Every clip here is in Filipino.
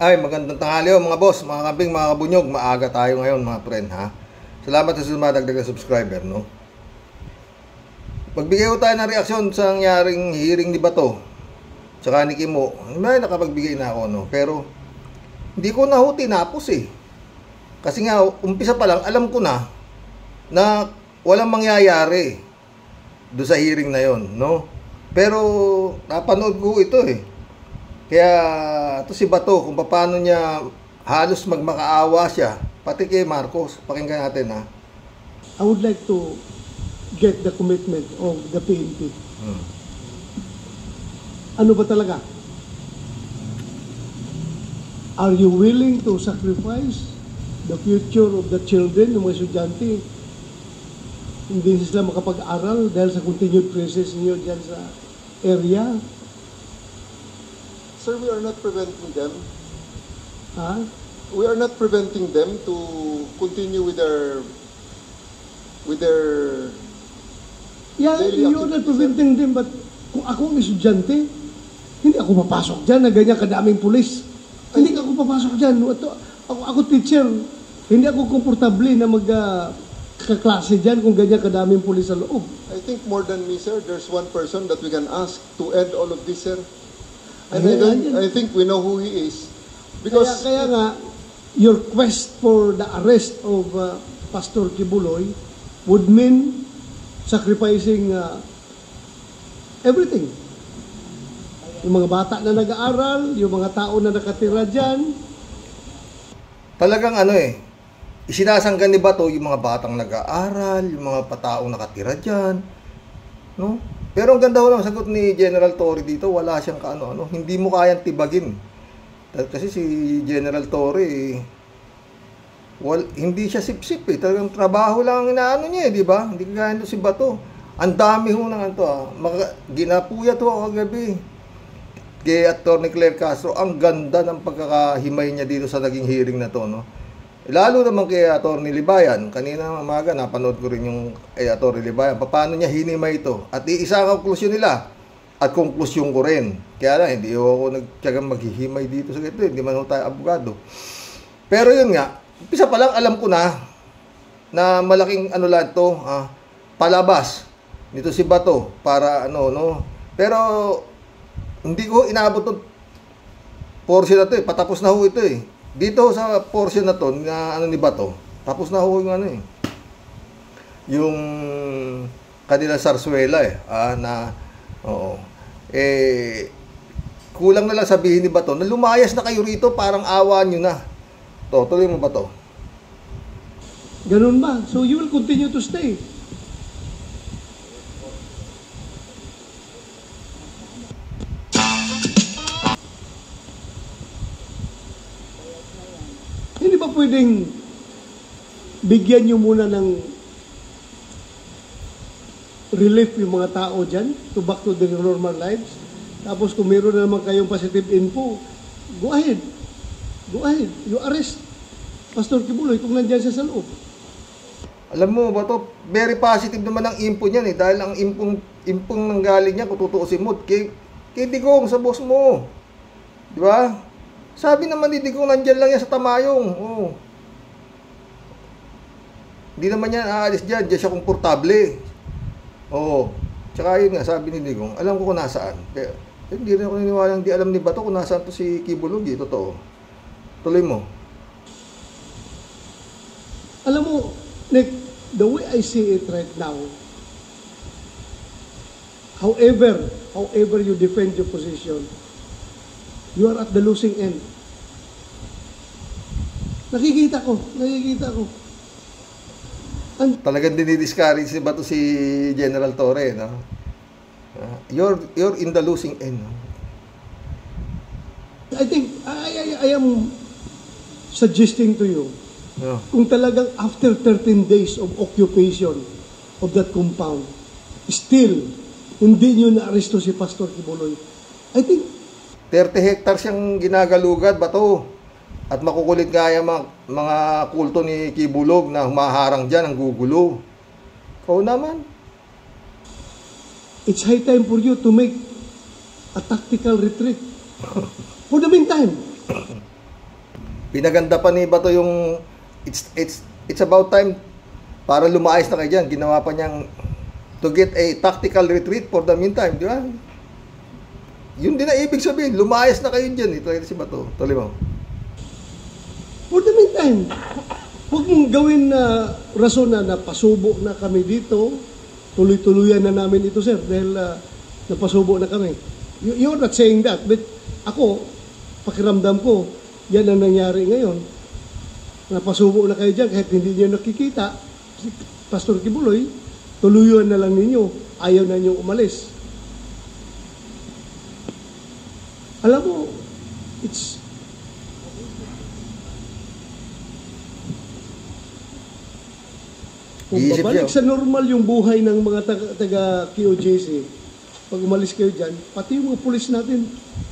Ay, magandang tanghali mga boss, mga kambing, mga kabunyog. Maaga tayo ngayon mga friend, ha. Salamat sa sumadagdag na subscriber, no. Magbigay ko tayo ng reaksyon sa nangyaring hearing ni Bato tsaka ni Kimo. May nakapagbigay na ako, no. Pero hindi ko na ho tinapos eh. Kasi nga, umpisa pa lang, alam ko na walang mangyayari do sa hearing na yon, no. Pero napanood ko ito eh. Kaya ito si Bato, kung paano niya halos magmakaawa siya, pati kay Marcos. Pakinggan natin, ha. I would like to get the commitment of the PNP. Ano ba talaga? Are you willing to sacrifice the future of the children, ng mga estudyante? Hindi sila makapag-aral dahil sa continued presence niyo dyan sa area? Sir, we are not preventing them. Ha? We are not preventing them to continue with their Yeah, daily you're not activities, preventing them, but kung ako ang estudyante, hindi ako papasok dyan na ganyan kadaming pulis. Hindi ako papasok dyan. Ako teacher, hindi ako komportable na kaklase dyan kung ganyan kadaming pulis sa loob. I think more than me, sir, there's one person that we can ask to end all of this, sir. And I think we know who he is. Because Kaya nga, your quest for the arrest of Pastor Kibuloy would mean sacrificing everything. Yung mga bata na nag-aaral, yung mga tao na nakatira dyan. Talagang isinasanggan ni Bato yung mga batang nag-aaral, yung mga taong nakatira dyan, no? Pero ang ganda ho ng sagot ni General Torre dito, wala siyang hindi mo kayang tibagin. Kasi si General Torre, hindi siya sip-sip eh. Talagang trabaho lang ang inaano niya eh, di ba? Hindi kaya si Bato. Ang dami ho ng ginapuyat ho kagabi kay Atty. Claire Castro. Ang ganda ng pagkakahimay niya dito sa naging hearing na to, no? Lalo naman kay Atty. Libayan. Kanina umaga napanood ko rin yung Atty. Libayan. Paano niya hinimay ito? At iisa ang konklusyon nila. At konklusyon ko rin. Kaya lang, hindi ako nagtiyagang maghihimay dito sa ganito. Hindi man tayo abogado. Pero yun nga, umpisa pa lang alam ko na malaking lang to, palabas nito si Bato para no. Pero hindi ko inaabot ng portion na to eh. Patapos na ho ito eh. Dito sa portion na to na ni Bato, tapos na ho yung yung kanila sarsuela kulang na lang sabihin ni Bato na lumayas na kayo rito, parang awa nyo na. Tuloy mo ba to? Ganun ba? So you will continue to stay. Hindi ba pwedeng bigyan nyo muna ng relief yung mga tao dyan to back to their normal lives? Tapos kung meron na naman kayong positive info, go ahead. Go ahead. You arrest Pastor Kibuloy kung nandyan siya sa loob. Alam mo ba to, very positive naman ang info niyan eh. Dahil ang impong nanggaling niya, kung tutuusin mo, kay Digong, sa boss mo. Di ba? Sabi naman ni Digong, nandyan lang yan sa Tamayong. Oh. Hindi naman yan aalis dyan. Diyan siya komportable. Oo. Tsaka yun nga, sabi ni Digong, alam ko kung nasaan. Pero hindi rin ako niniwala, hindi alam ni Bato kung nasaan to si Kibuloy. Totoo. Tuloy mo. Alam mo, Nick, the way I see it right now, however you defend your position, you are at the losing end. Nakikita ko. Talagang dinidiscourage si Bato si General Torre, no? You're in the losing end. No? I think, I am suggesting to you, kung talagang after 13 days of occupation of that compound, still, hindi nyo na-aresto si Pastor Kibuloy, I think 30 hectares siyang ginagalugad, Bato. At makukulit nga yung mga kulto ni Kibulog na humaharang dyan, ang gugulo. Ikaw naman. It's high time for you to make a tactical retreat. For the meantime. Pinaganda pa ni Bato yung it's about time para lumayas na kayo dyan. Ginawa pa niyang to get a tactical retreat for the meantime, di ba? Yun din na ibig sabihin, lumayas na kayo dyan. Ito ay si Bato. Tuloy mo. For the meantime, huwag mong gawin na rason na napasubo na kami dito. Tuloy-tuluyan na namin ito, sir, dahil napasubo na kami. You're not saying that, but ako, pakiramdam ko, yan ang nangyari ngayon. Napasubo na kayo dyan kahit hindi niyo nakikita. Pastor Kibuloy, tuluyan na lang ninyo. Ayaw na niyo umalis. Alam mo, kung babalik sa normal yung buhay ng mga taga QJC, pag umalis kayo dyan, pati yung mga pulis natin,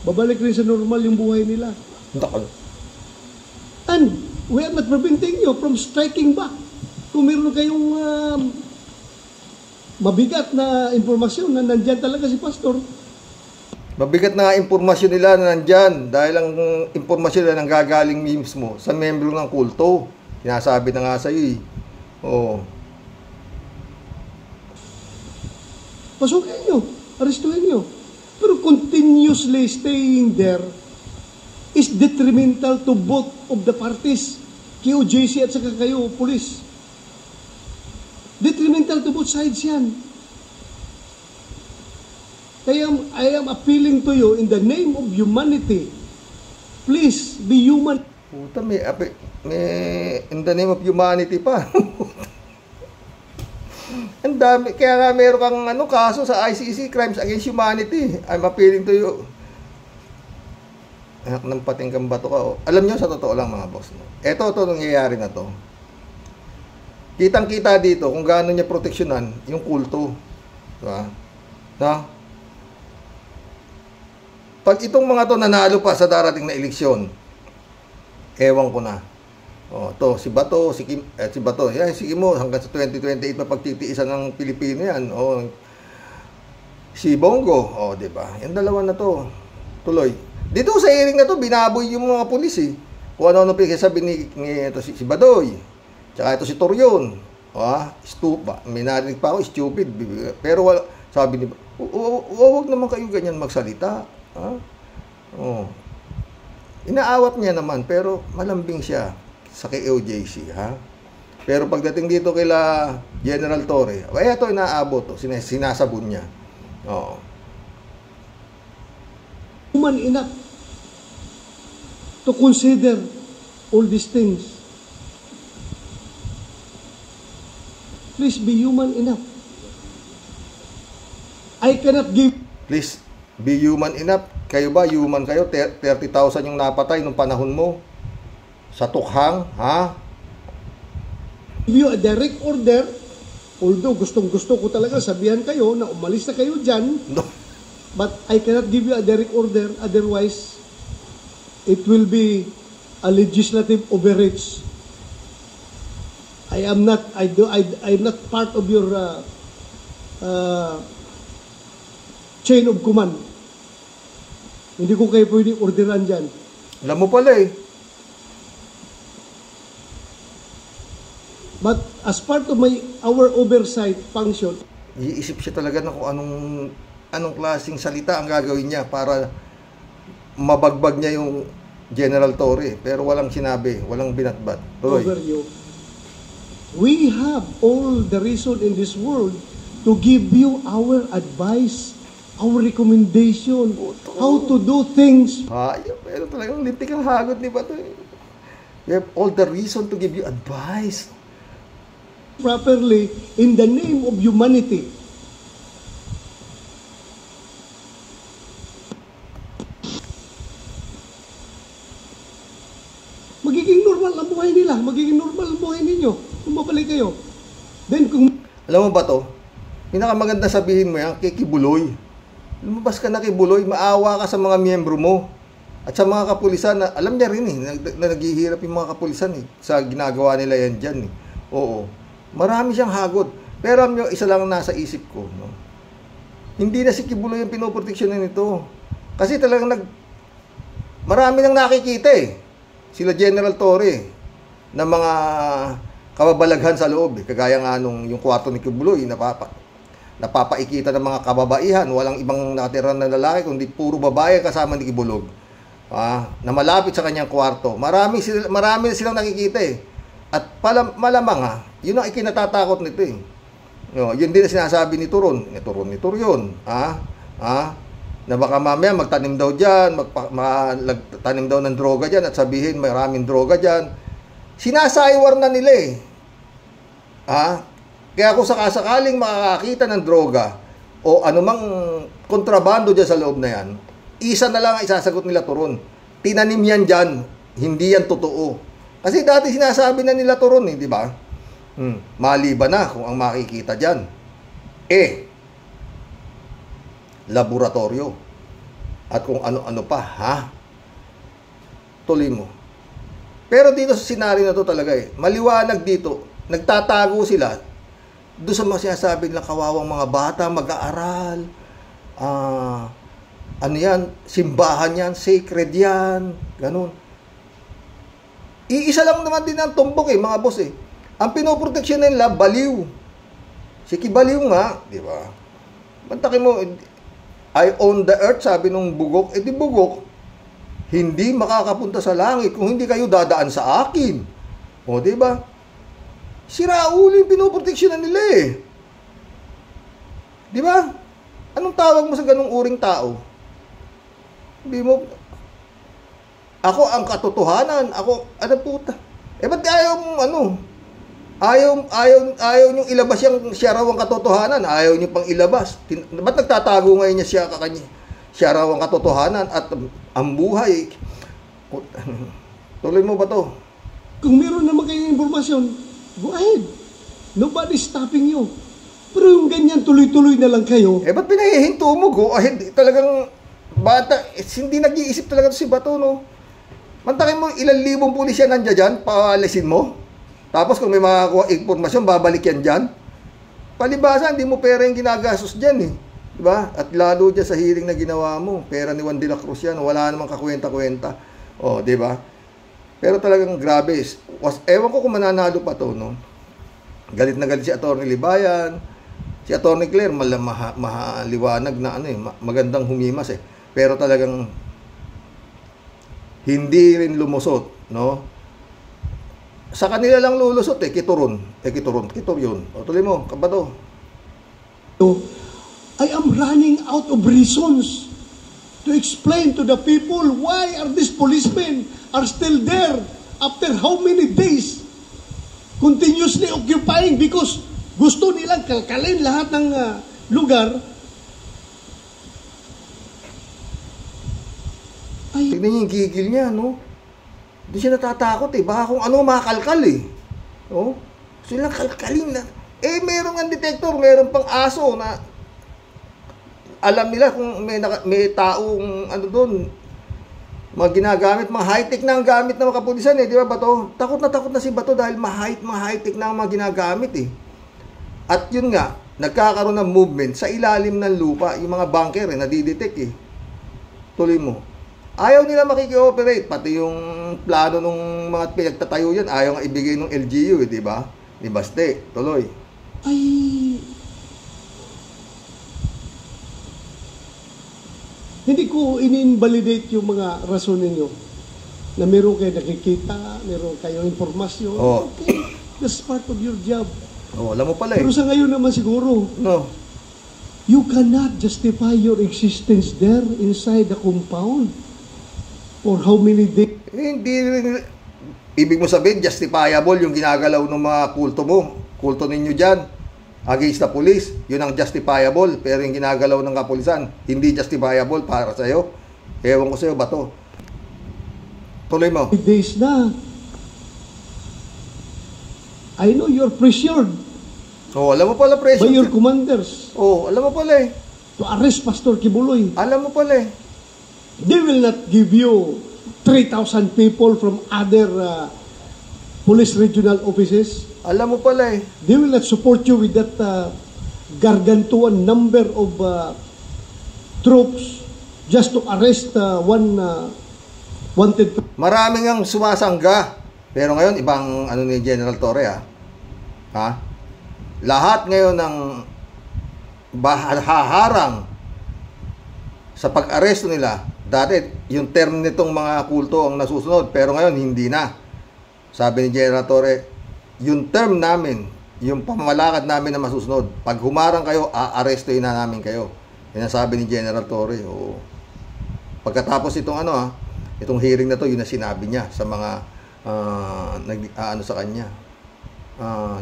babalik rin sa normal yung buhay nila. And we are not preventing you from striking back. Kung meron kayong mabigat na informasyon na nandyan talaga si Pastor. Mabigat na impormasyon nila na nandyan dahil ang impormasyon nila nanggagaling mismo sa membro ng kulto. Sinasabi na nga sa iyo eh. Oo. Pasukin nyo, arestuhin nyo. Pero continuously staying there is detrimental to both of the parties. QJC at saka kayo, police. Detrimental to both sides yan. I am appealing to you in the name of humanity. Please, be human. Puta, may in the name of humanity pa. Ang dami. Kaya nga meron kang kaso sa ICC, Crimes Against Humanity. I'm appealing to you. Anak ng patingkang Bato ka. Oh. Alam nyo, sa totoo lang mga boss. No? Ito nangyayari na to. Kitang-kita dito kung gaano niya proteksyonan yung kulto. Diba? No? Pag itong mga to nanalo pa sa darating na eleksyon, ewan ko na. Oh, to si Bato, si Bato, yan sige mo hanggang sa 2028 mapagtitiisan ng Pilipino yan. Oh, si Bongo, oh, 'di ba? Yung dalawa na to. Tuloy. Dito sa hearing na to, binaboy yung mga pulis eh. Kung ano pinagsasabi ni ito si Badoy. Tsaka ito si Torion. Stupa. May narinig pa ako, stupid. Pero wala, sabi ni huwag naman kayo ganyan magsalita. Oh. Inaawat niya naman pero malambing siya sa KOJC, ha? Pero pagdating dito kila General Torre, ay ito inaabot to, sinasabon niya. Oo. Human enough to consider all these things. Please be human enough. I cannot give. Please be human enough. Kayo ba, human kayo? 30,000 yung napatay nung panahon mo. Sa tukhang, ha? Give you a direct order, although gustong-gusto ko talaga sabihan kayo na umalis na kayo dyan, no. But I cannot give you a direct order, otherwise, it will be a legislative overreach. I'm not part of your chain of command. Hindi ko kayo pwedeng orderan dyan. Alam mo pala eh. But as part of our oversight function, iisip siya talaga na kung anong klaseng salita ang gagawin niya para mabagbag niya yung General Torre. Pero walang sinabi, walang binatbat. Tuloy. Over you. We have all the reason in this world to give you our advice, our recommendation, how to do things. Pero talagang lintik ang hagot ni Bato. We have all the reason to give you advice. Properly in the name of humanity. Magiging normal ang buhay nila. Magiging normal ang buhay ninyo kung mabalik kayo. Then kung... Alam mo ba to? Pinakamaganda sabihin mo yan, kay Kibuloy. Lumabas ka na Kibuloy, maawa ka sa mga miyembro mo. At sa mga kapulisan, alam niya rin na naghihirap yung mga kapulisan sa ginagawa nila yan dyan. Oo. Marami siyang hagod. Pero isa lang nasa isip ko. No? Hindi na si Kibuloy yung pinoproteksyonan nito. Kasi talagang marami nang nakikita eh. Sila General Torre na mga kababalaghan sa loob. Kagaya nga nung yung kwarto ni Kibuloy, napapaikita ng mga kababaihan, walang ibang nakatira na lalaki, kundi puro babae kasama ni Kibulog. Na malapit sa kanyang kwarto. Marami silang nakikita eh. At malamang yun ang ikinatatakot nito eh. Yun din ang sinasabi ni Turon. Ni Turon. Na baka mamaya magtanim daw dyan, magtanim daw ng droga dyan at sabihin maraming droga dyan. Sinasaywar na nila eh. Kaya kung sakasakaling makakakita ng droga o anumang kontrabando dyan sa loob na yan, isa na lang ang isasagot nila Turon. Tinanim yan dyan, hindi yan totoo. Kasi dati sinasabi na nila Turon eh, di ba? Maliban na kung ang makikita dyan. Laboratorio. At kung ano-ano pa, tuloy mo. Pero dito sa senaryo na to talaga maliwanag dito, nagtatago sila doon sa mga sinasabi nilang kawawang mga bata, mag-aaral, ano yan, simbahan yan, sacred yan, ganun. Iisa lang naman din ang tumbok mga boss Ang pinoproteksyon nila, baliw. Si Kibaliw nga, di ba? Bantakin mo, I own the earth, sabi nung bugok, di bugok, hindi makakapunta sa langit kung hindi kayo dadaan sa akin. O, di ba? Si Raul yung pinoproteksyonan nila Di ba? Anong tawag mo sa ganung uring tao? Hindi mo, ako ang katotohanan, ano puta? Ba't ayaw mong Ayaw niyong ilabas siya raw ang katotohanan. Ayaw niyo pang ilabas. Ba't nagtatago ngayon niya siya raw ang katotohanan at ang buhay? Tuloy mo ba to? Kung meron naman kayong informasyon, go ahead. Nobody's stopping you. Pero yung ganyan, tuloy-tuloy na lang kayo. Ba't pinahihinto mo? Go ahead. Talagang bata, hindi nag-iisip talaga si Bato, no? Mantakin mo, ilang libong pulis yan nandiyan dyan, paalisin mo. Tapos kung may makakuha informasyon, babalik yan dyan. Palibasa, hindi mo pera yung ginagastos dyan Diba? At lalo dyan sa hearing na ginawa mo, pera ni Juan de la Cruz yan, wala namang kakwenta-kwenta. Diba? Pero talagang grabe. Ewan ko kung mananalo pa to, no? Galit na galit si Atty. Libayan. Si Atty. Claire, maliwanag na magandang humimas Pero talagang hindi rin lumusot, no? Sa kanila lang lulusot Kituron yun. Tuloy mo, Kabato. I am running out of reasons to explain to the people why are these policemen are still there after how many days continuously occupying because gusto nilang kalkalin lahat ng lugar. Tignan niyo yung gigil niya, no? Hindi siya natatakot Baka kung ano makakalkal No? Gusto nilang kalkalin na. Meron ng detector, meron pang aso na alam nila kung may taong doon mga ginagamit, mga high-tech na ang gamit ng mga kapulisan di ba Bato? Takot na si Bato dahil high-tech na ang mga ginagamit At yun nga, nagkakaroon ng movement sa ilalim ng lupa, yung mga bunker nadidetect Tuloy mo. Ayaw nila makikioperate, pati yung plano ng mga pinagtatayo yan, ayaw nga ibigay ng LGU, di ba? Ni Baste, tuloy. Hindi ko in-invalidate yung mga rason ninyo na meron kayo nakikita, meron kayo informasyon. Okay, that's part of your job. Alam mo pala Pero sa ngayon naman siguro, no. You cannot justify your existence there inside the compound. For how many days? Hindi rin. Ibig mo sabihin, justifiable yung ginagalaw ng mga kulto ninyo dyan, against the police. Yun ang justifiable. Pero yung ginagalaw ng kapulisan, hindi justifiable para sa'yo. Ewan ko sa'yo, Bato. Tuloy mo. Days na. I know you're pressured. Alam mo pala pressured. By your commanders. Alam mo pala To arrest Pastor Kibuloy. Alam mo pala They will not give you 3,000 people from other police regional offices. Alam mo pala They will not support you with that gargantuan number of troops just to arrest one wanted Maraming ang sumasangga. Pero ngayon, ibang ano ni General Torre, ha? Lahat ngayon ng haharang sa pag-aresto nila. Dati, yung term nitong mga kulto ang nasusunod. Pero ngayon, hindi na. Sabi ni General Torre, yung term namin, yung pamamalakad namin na masusunod. Pag humarang kayo, aarestohin na namin kayo. Yan ang sabi ni General Torre. Oo. Pagkatapos itong itong hearing na to, yun na sinabi niya sa mga sa kanya,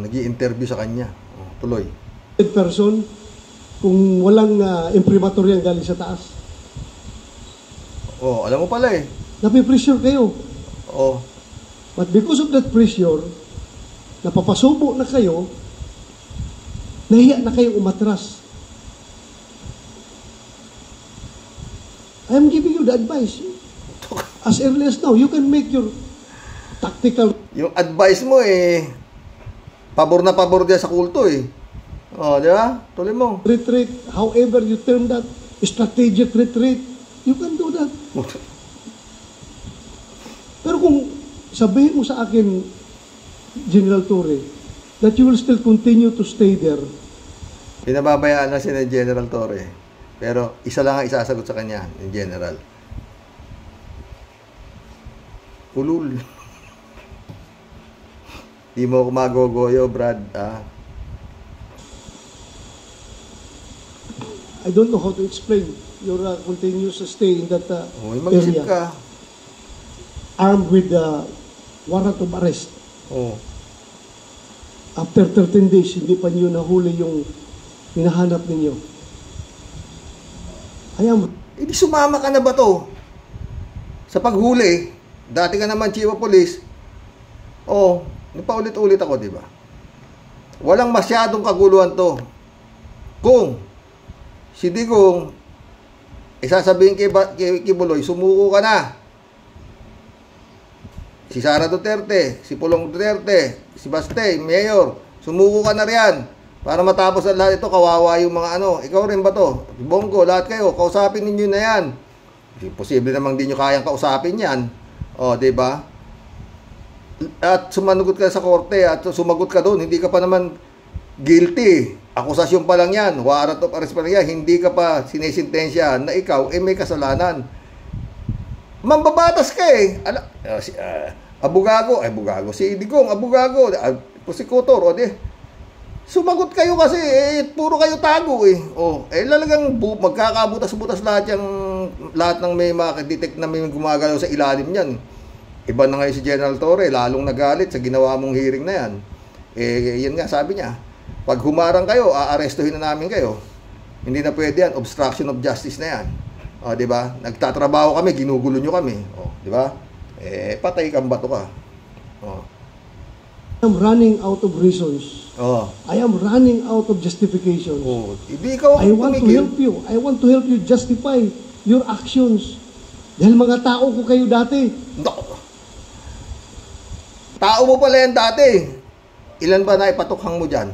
nag-i-interview sa kanya. Tuloy. person kung walang imprimatur yan galing sa taas. Alam mo pala eh. Napipressure kayo. Oh. But because of that pressure, napapasubo na kayo, nahiya na kayong umatras. I am giving you the advice. As early as now, you can make your tactical... Yung advice mo pabor na pabor din sa kulto eh. Di ba? Tuloy mo. retreat, however you term that, strategic retreat, you can do that. Pero kung sabihin mo sa akin, General Torre, that you will still continue to stay there. Pinababayaan na siya ng General Torre. Pero isa lang ang isasagot sa kanya, yung General. Ulul. Di mo ako magogoyo, Brad. I don't know how to explain your continuous stay in that mag-isip area. ka. Armed with warrant of arrest. After 13 days, hindi pa niyo nahuli yung hinahanap ninyo. Hindi sumama ka na ba to? Sa paghuli, dati ka naman Chief of Police. Napaulit-ulit ako, di ba? Walang masyadong kaguluhan to. Kung si Digong, sasabihin kay Buloy, sumuko ka na. Si Sara Duterte, si Pulong Duterte, si Bastey, Mayor, sumuko ka na riyan. Para matapos ang lahat ito, kawawa yung mga ikaw rin ba to? Si Bongo, lahat kayo, kausapin ninyo na yan. Posible namang di nyo kayang kausapin yan. Di ba? At sumanugot ka sa korte at sumagot ka doon, hindi ka pa naman guilty. Akusasyon pa lang yan, warrant of arrest pa lang yan, hindi ka pa sinisintensya na ikaw may kasalanan. Mambabatas ka eh. Abogado, si Digong, abogado, prosekutor, sumagot kayo kasi puro kayo tago eh. Lalagang magkakabutas-butas lahat ng may makadetect na may gumagalaw sa ilalim niyan. Iba na ngayon si General Torre, lalong nagalit sa ginawa mong hearing na yan. Yan nga, sabi niya, pag humarang kayo, aarestuhin na namin kayo. Hindi na pwede yan, obstruction of justice na yan. Di ba? Nagtatrabaho kami, ginugulo nyo kami. Di ba? Patay kang bato ka. I am running out of reasons. I am running out of justifications. Hindi ikaw I want to help you. I want to help you justify your actions. Dahil mga tao ko kayo dati. Tao mo pala yan dati. Ilan ba na ipatukhang mo dyan?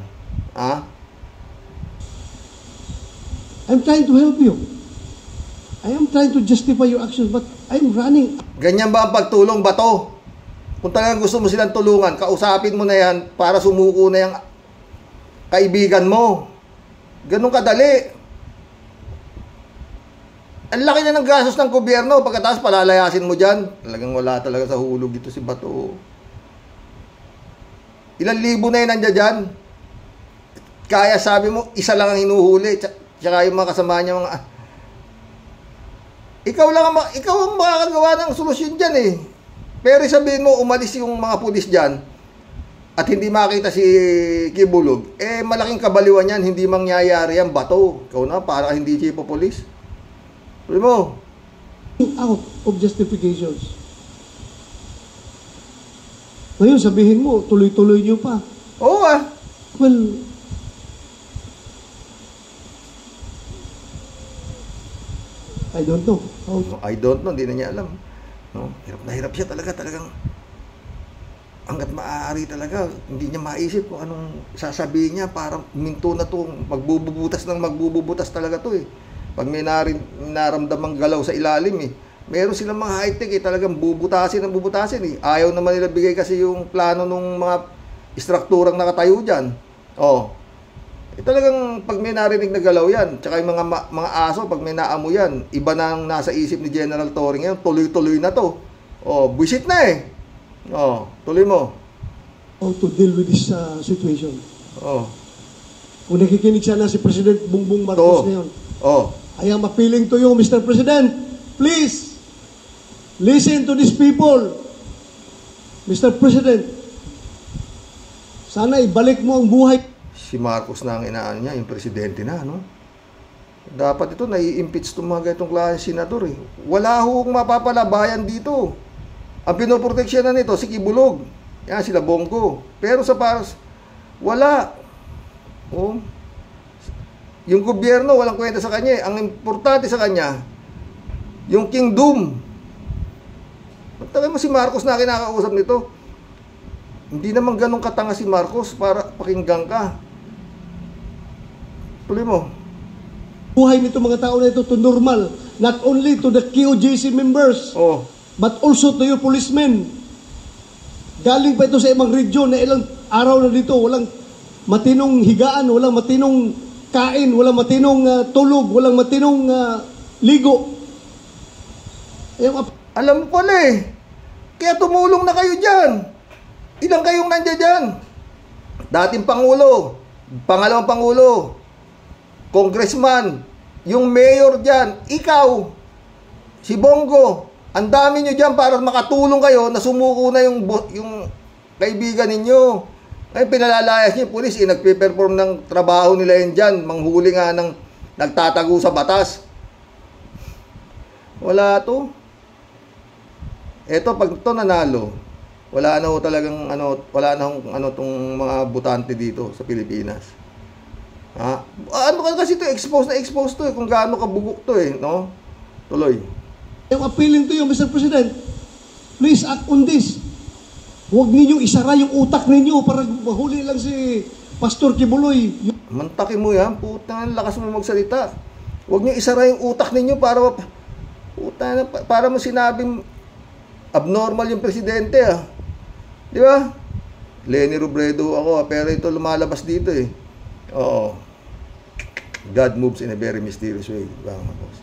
I'm trying to help you. I am trying to justify your actions, but I'm running. Ganyan ba ang pagtulong ba to? Kung talagang gusto mo silang tulungan, kausapin mo na yan para sumuko na yung kaibigan mo. Ganun kadali. Ang laki na ng gastos ng gobyerno, pagkatapos palalayasin mo dyan. Talagang wala talaga sa hulog dito si Bato. Ilang libo na yun nandiyan dyan. Kaya sabi mo, isa lang ang hinuhuli. Tsaka yung mga kasama niya mga... Ikaw ang makakagawa ng solusyon dyan eh. Pero sabihin mo, umalis yung mga pulis dyan at hindi makita si Kibulog, malaking kabaliwan yan, hindi mangyayari yan, Bato. Ikaw na, para hindi Chief of Police. Sabi mo. Out of justifications. Ngayon, sabihin mo, tuloy-tuloy nyo pa. Oo Well, I don't know. I don't know, hindi na niya alam. Hirap na hirap siya talagang hanggat maaari talaga, hindi niya maisip kung anong sasabihin niya para minto na to, magbububutas talaga to eh. Pag may naramdamang galaw sa ilalim Meron silang mga high-tech talagang bubutasin eh. Ayaw naman nila bigay kasi yung plano ng mga istrukturang nakatayo dyan. Talagang pag may narinig na galaw yan, tsaka yung mga aso, pag may naamoy yan, iba na ang nasa isip ni General Torre ngayon, tuloy-tuloy na to. Buisit na eh. Tuloy mo. How to deal with this situation. Kung nakikinig sana si President Bongbong Marcos ngayon, I am appealing to you, Mr. President, please, listen to these people. Mr. President, sana ibalik mo ang buhay. Si Marcos na ang inaan niya, yung presidente na, no? Dapat ito, nai-impeach itong mga ganitong klase senador eh. Wala hong mapapalabayan dito. Ang pinoproteksyonan nito, si Kibulog. Yan, sila Bongo. Pero sa paras, wala. Yung gobyerno, walang kwenta sa kanya eh. Ang importante sa kanya, yung kingdom. Matagay mo si Marcos na kinakausap nito. Hindi naman ganun katanga si Marcos para pakinggan ka. Tuloy mo. Buhay nito mga tao na ito to normal. Not only to the QJC members, but also to your policemen. Galing pa ito sa ibang region na ilang araw na dito. Walang matinong higaan, walang matinong kain, walang matinong tulog, walang matinong ligo. Alam mo pala eh. Kaya tumulong na kayo dyan. Ilang kayong nandiyan dyan? Dating Pangulo, pangalawang Pangulo, Congressman, yung mayor dyan, ikaw, si Bongo, ang dami nyo dyan para makatulong kayo na sumuko na yung kaibigan ninyo. Ngayon pinalalayas niyo yung pulis, nagpe-perform ng trabaho nila yan dyan, manghuli nga ng nagtatago sa batas. Wala to. Eto, pag to nanalo, wala na ho talagang tong mga butante dito sa Pilipinas. Ano kasi to, expose to eh, kung gaano kabugok to eh, no? Tuloy. I'm appealing to you, Mr. President. Please act on this. Huwag ninyong isara yung utak ninyo para mahuli lang si Pastor Kibuloy. Mantakin mo yan, putang lakas mo magsalita. Huwag niyo isara yung utak ninyo para mo sinabing abnormal yung presidente Di ba? Leni Robredo ako pero ito lumalabas dito eh. God moves in a very mysterious way. Diba, mga boss?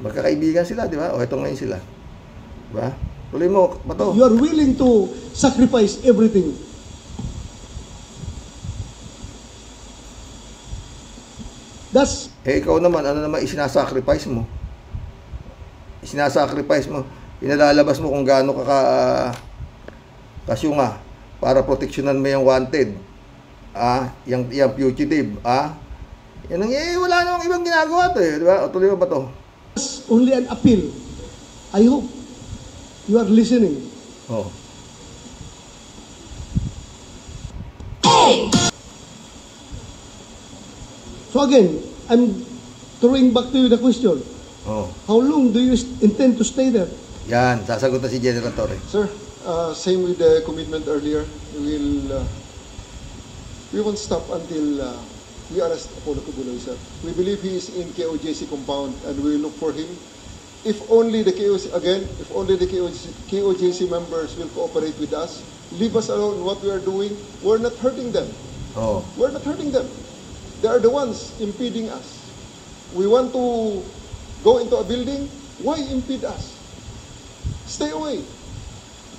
Magkakaibigan sila, di ba? Ito ngayon sila. Diba? Tuloy mo, Bato. You are willing to sacrifice everything. Ikaw naman, ano naman isinasacrifice mo? Pinalalabas mo kung gaano kasyunga para proteksyonan mo yung wanted. Yung fugitive. Wala namang ibang ginagawa to eh. Diba? Tuloy mo ba to? Only an appeal. I hope you are listening. So again, I'm throwing back to you the question. How long do you intend to stay there? Yan, sasagot na si General Torre. Sir, same with the commitment earlier. We won't stop until we arrest Apollo Kibuloy, sir. We believe he is in KOJC compound and we will look for him. If only the KOJC members will cooperate with us, leave us alone in what we are doing. We're not hurting them. We're not hurting them. They are the ones impeding us. We want to go into a building. Why impede us? Stay away.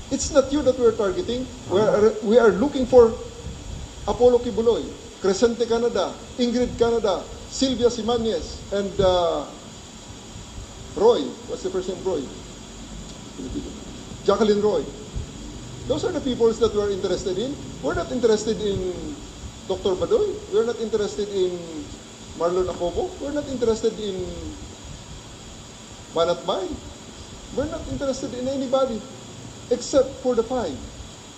It's not you that we're targeting. We are looking for Apollo Kibuloy, Crescente Canada, Ingrid Canada, Sylvia Simanes, and Roy. What's the first name? Roy. Jacqueline Roy. Those are the people that we're interested in. We're not interested in Dr. Badoy. We're not interested in Marlon Acobo. We're not interested in Manat May. We're not interested in anybody except for the five.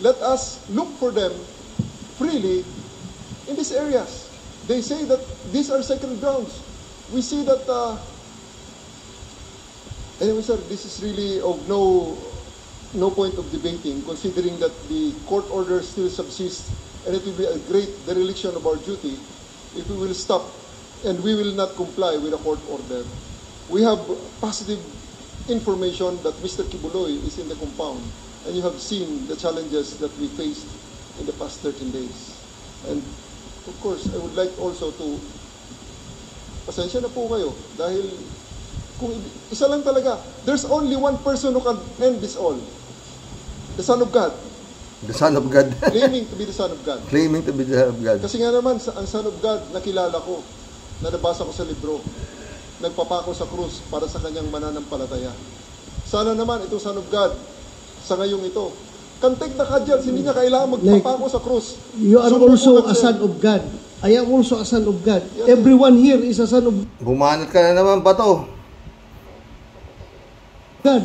Let us look for them freely in these areas. They say that these are sacred grounds. We see that anyway, sir, this is really of no point of debating, considering that the court order still subsists, and it will be a great dereliction of our duty if we will stop and we will not comply with the court order. We have positive information that Mr. Kibuloy is in the compound, and you have seen the challenges that we faced in the past 13 days. And of course, I would like also to, pasensya na po kayo, dahil kung isa lang talaga, there's only one person who can end this all. The Son of God. The Son of God. Claiming to be the Son of God. Claiming to be the Son of God. Kasi nga naman, ang Son of God, nakilala ko, na nabasa ko sa libro, nagpapako sa krus para sa kanyang mananampalataya. Sana naman, itong Son of God, sa ngayong ito, can take the kajals, hindi niya kailangan magpapako sa krus. You are also a son of God. I am also a son of God. Everyone here is a son of Bumanat ka na naman, Bato. God.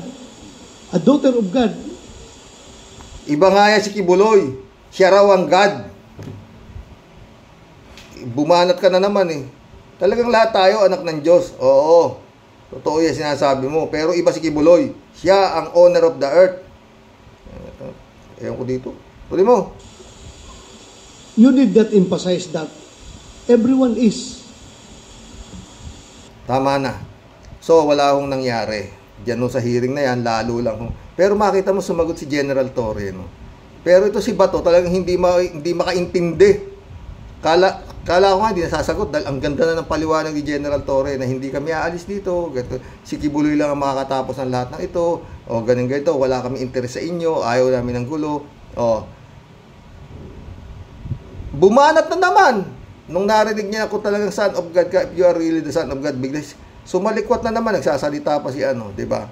A daughter of God. Iba nga yan si Kibuloy. Siya raw ang God. Bumanat ka na naman eh. Talagang lahat tayo anak ng Diyos. Oo. Totoo yan sinasabi mo. Pero iba si Kibuloy. Siya ang owner of the earth. Ewan ko dito. Tuloy mo. You need that emphasize that. Everyone is. Tama na. So, wala akong nangyari. Diyan sa hearing na yan, lalo lang. Pero makita mo sumagot si General Torre, no? Pero ito si Bato, talagang hindi makaintindi. Kala ko nga, hindi nasasagot dahil ang ganda na ng paliwanag ni General Torre na hindi kami aalis dito. Ganito. Si Kibuloy lang ang makakatapos ng lahat ng ito. O, ganito, wala kami interes sa inyo. Ayaw namin ng gulo. O, bumanat na naman. Nung narinig niya ako talagang Son of God ka, if you are really the Son of God, bigla sumalikwat na naman, nagsasalita pa si di ba?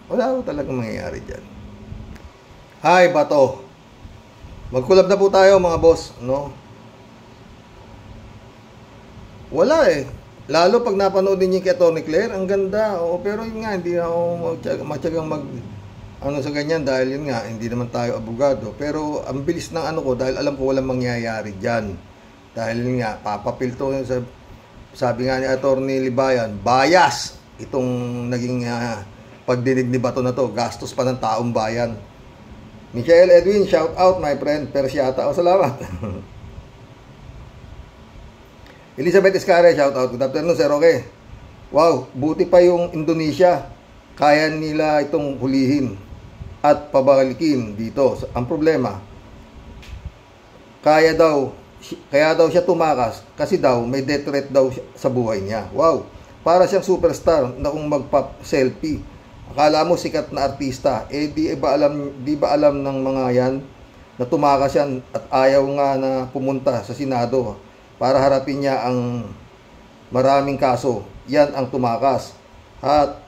Wala ko talagang mangyayari dyan. Hi, Bato. Magkulab na po tayo, mga boss, no? Wala eh. Lalo pag napanood niyo kay Tony Claire, ang ganda. Oo, pero yun nga, hindi ako matyagang sa ganyan dahil yun nga, hindi naman tayo abogado. Pero ang bilis ng ko dahil alam ko walang mangyayari dyan. Dahil yun nga, papapilto yun sa, sabi nga ni Attorney Libayan, bias itong naging pagdinig ni Bato na to. Gastos pa ng taong bayan. Michael Edwin, shout out my friend Persiata. Salamat. Elizabeth Escare, shout out. Good afternoon, Sir Roque. Wow, buti pa yung Indonesia. Kaya nila itong hulihin at pabalikin dito. Ang problema, kaya daw siya tumakas kasi daw may death threat daw sa buhay niya. Wow, para siyang superstar na kung magpa-selfie. Akala mo sikat na artista, di ba alam ng mga yan na tumakas yan at ayaw nga na pumunta sa Senado para harapin niya ang maraming kaso. Yan ang tumakas. At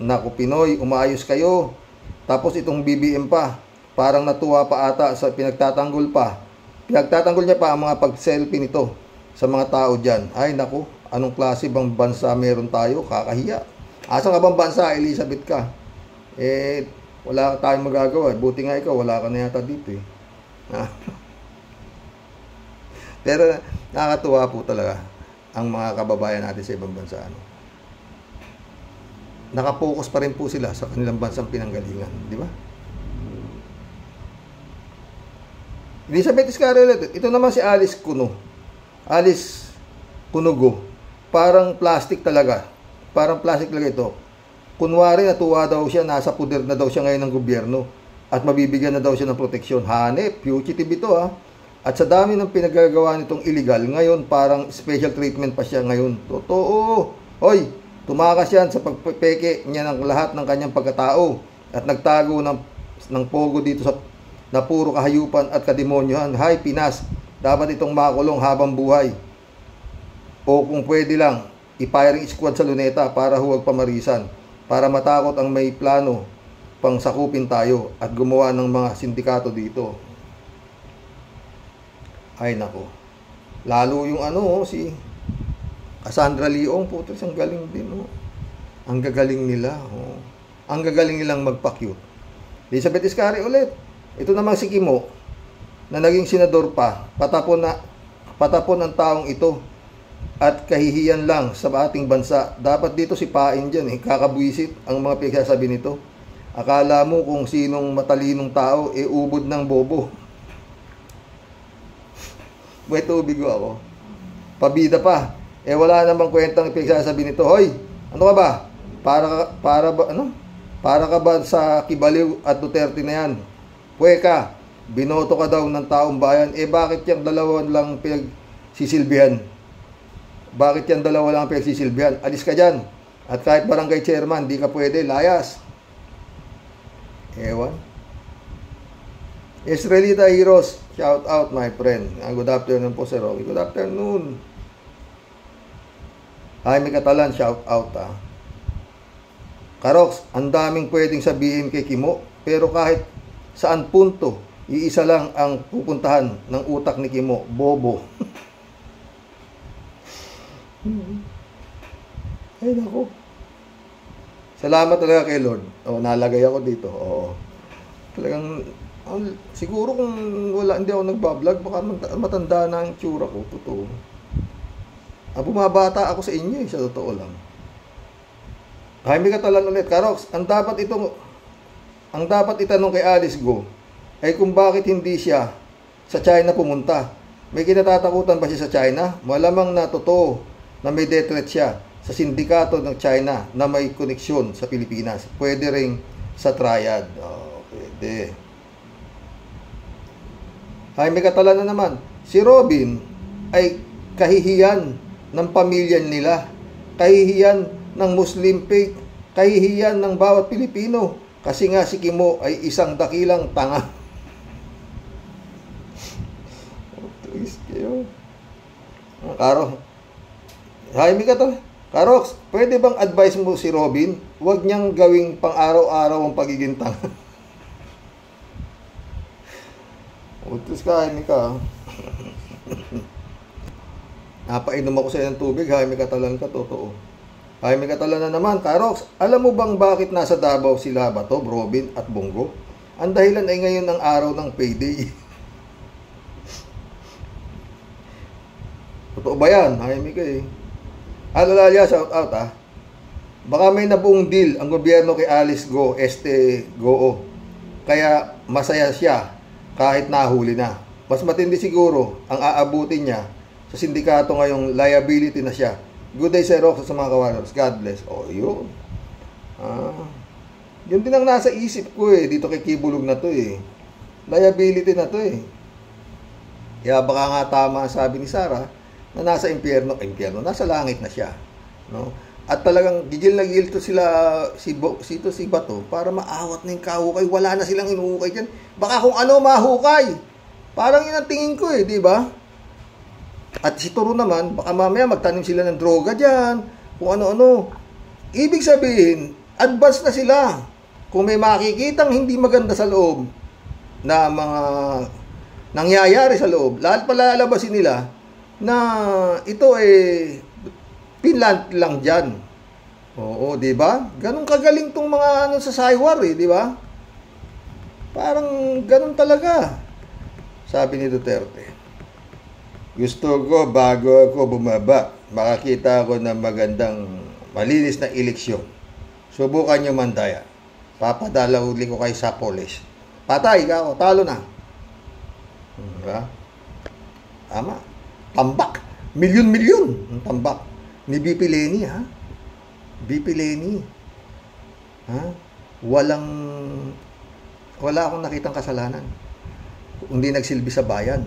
naku Pinoy, umaayos kayo. Tapos itong BBM pa, parang natuwa pa ata sa pinagtatanggol pa. Pinagtatanggol niya pa ang mga pag-selfie nito sa mga tao dyan. Ay naku, anong klase bang bansa meron tayo? Kakahiya. Asa ka bang bansa, Elizabeth ka? Wala tayong magagawa. Buti nga ikaw, wala ka na yata dito eh. Pero nakakatuwa po talaga ang mga kababayan natin sa ibang bansa. Nakapokus pa rin po sila sa kanilang bansang pinanggalingan. Di ba? Elizabeth Iscariolet, ito naman si Alice Cuno. Alice Cunugo. Parang plastic talaga. Parang plastic talaga ito. Kunwari natuwa daw siya, nasa puder na daw siya ngayon ng gobyerno at mabibigyan na daw siya ng proteksyon. Hanep, fugitive ito At sa dami ng pinagagawa nitong illegal, ngayon parang special treatment pa siya ngayon. Totoo. Hoy, tumakas yan sa pagpeke niya ng lahat ng kanyang pagkatao at nagtago ng pogo dito sa na puro kahayupan at kademonyohan. Hay, Pinas, dapat itong makulong habang buhay. O kung pwede lang, i-firing squad sa Luneta para huwag pamarisan, para matakot ang may plano pang sakupin tayo at gumawa ng mga sindikato dito. Ay nako. Lalo yung si Cassandra Leong, puto, ang galing din Ang gagaling nila, Ang gagaling nilang magpa-cute. Elizabeth Iscari ulit. Ito namang si Kimo na naging senador pa, patapon ang taong ito at kahihiyan lang sa ating bansa. Dapat dito si Pain dyan kakabwisit ang mga pinagsasabi nito. Akala mo kung sinong matalinong tao ubod ng bobo. Buhay tubig ako. Pabida pa. Wala namang kwentang pinagsasabi nito. Hoy, ano ka ba? Para ba, ano? Para ka ba sa Kibaliw at Duterte na yan? Puweka, binoto ka daw ng taong bayan. Bakit yung dalawa lang pinagsisilbihan? Bakit yan dalawa lang pinagsisilbihan? Alis ka dyan. At kahit barangay chairman, di ka pwede, layas. Ewan. Israelita Heroes, shout out my friend. Good afternoon po, Sir Rocky. Good afternoon. Jaime Catalan, shout out Karox, ang daming pwedeng sabihin kay Kimo, pero kahit saan punto, iisa lang ang pupuntahan ng utak ni Kimo, bobo. Ay nako. Salamat talaga kay Lord. Nalagay ako dito. Talagang siguro kung hindi ako nagbablog, baka matanda na ang tsura ko, totoo. Bumabata ako sa inyo sa totoo lang. Jaime Catalan ulit, Karox, ang dapat itanong kay Alice Go ay kung bakit hindi siya sa China pumunta. May kinatatakutan ba siya sa China? Malamang na totoo na may death threat siya sa sindikato ng China na may koneksyon sa Pilipinas. Pwede ring sa triad. Pwede. Jaime Catalan na naman, si Robin ay kahihiyan ng pamilya nila, kahihiyan ng Muslim faith, kahihiyan ng bawat Pilipino, kasi nga si Kimo ay isang dakilang tanga. Jaime Catalan, Karox, pwede bang advice mo si Robin? Huwag niyang gawing pang-araw-araw ang pagiging tanga. Utos ka, Jaime ka. Napainom ako sa ng tubig, Jaime Catalan ka, totoo. Jaime Catalan na naman, Karox, alam mo bang bakit nasa Davao sila Bato, Robin at Bongo? Ang dahilan ay ngayon ang araw ng payday. Totoo ba yan? Jaime ka eh. Alalaya, shout out Baka may nabuong deal ang gobyerno kay Alice Go, Goo. Kaya masaya siya kahit nahuli na. Mas matindi siguro ang aabutin niya sa sindikato ngayong liability na siya. Good day, Sir Rox, sa mga kawaners. God bless. Yun. Yun din ang nasa isip ko dito kay Kibulog na to Liability na to Kaya baka nga tama sabi ni Sarah na nasa impyerno, nasa langit na siya. No? At talagang gigil na gigil to sila, si Bato, para maawat na yung kahukay. Wala na silang hinuhukay dyan. Baka kung ano mahukay. Parang yun ang tingin ko di ba? At si Turo naman, baka mamaya magtanim sila ng droga dyan, kung ano-ano. Ibig sabihin, advance na sila. Kung may makikitang hindi maganda sa loob, na mga nangyayari sa loob, lahat palalabasin nila, na ito pinlant lang dyan. Oo, di ba? Ganun kagaling tong mga sa Saywar di ba? Parang ganun talaga. Sabi ni Duterte. Gusto ko bago ako bumaba, makakita ako ng magandang malinis na eleksyon. Subukan nyo mandaya. Papadala uli ko kay sa police. Patay ka ako, talo na. Diba? Tama. Tambak. Milyon-milyon ang tambak. Ni BP Lenny, BP Lenny. Wala akong nakitang kasalanan. Hindi nagsilbi sa bayan.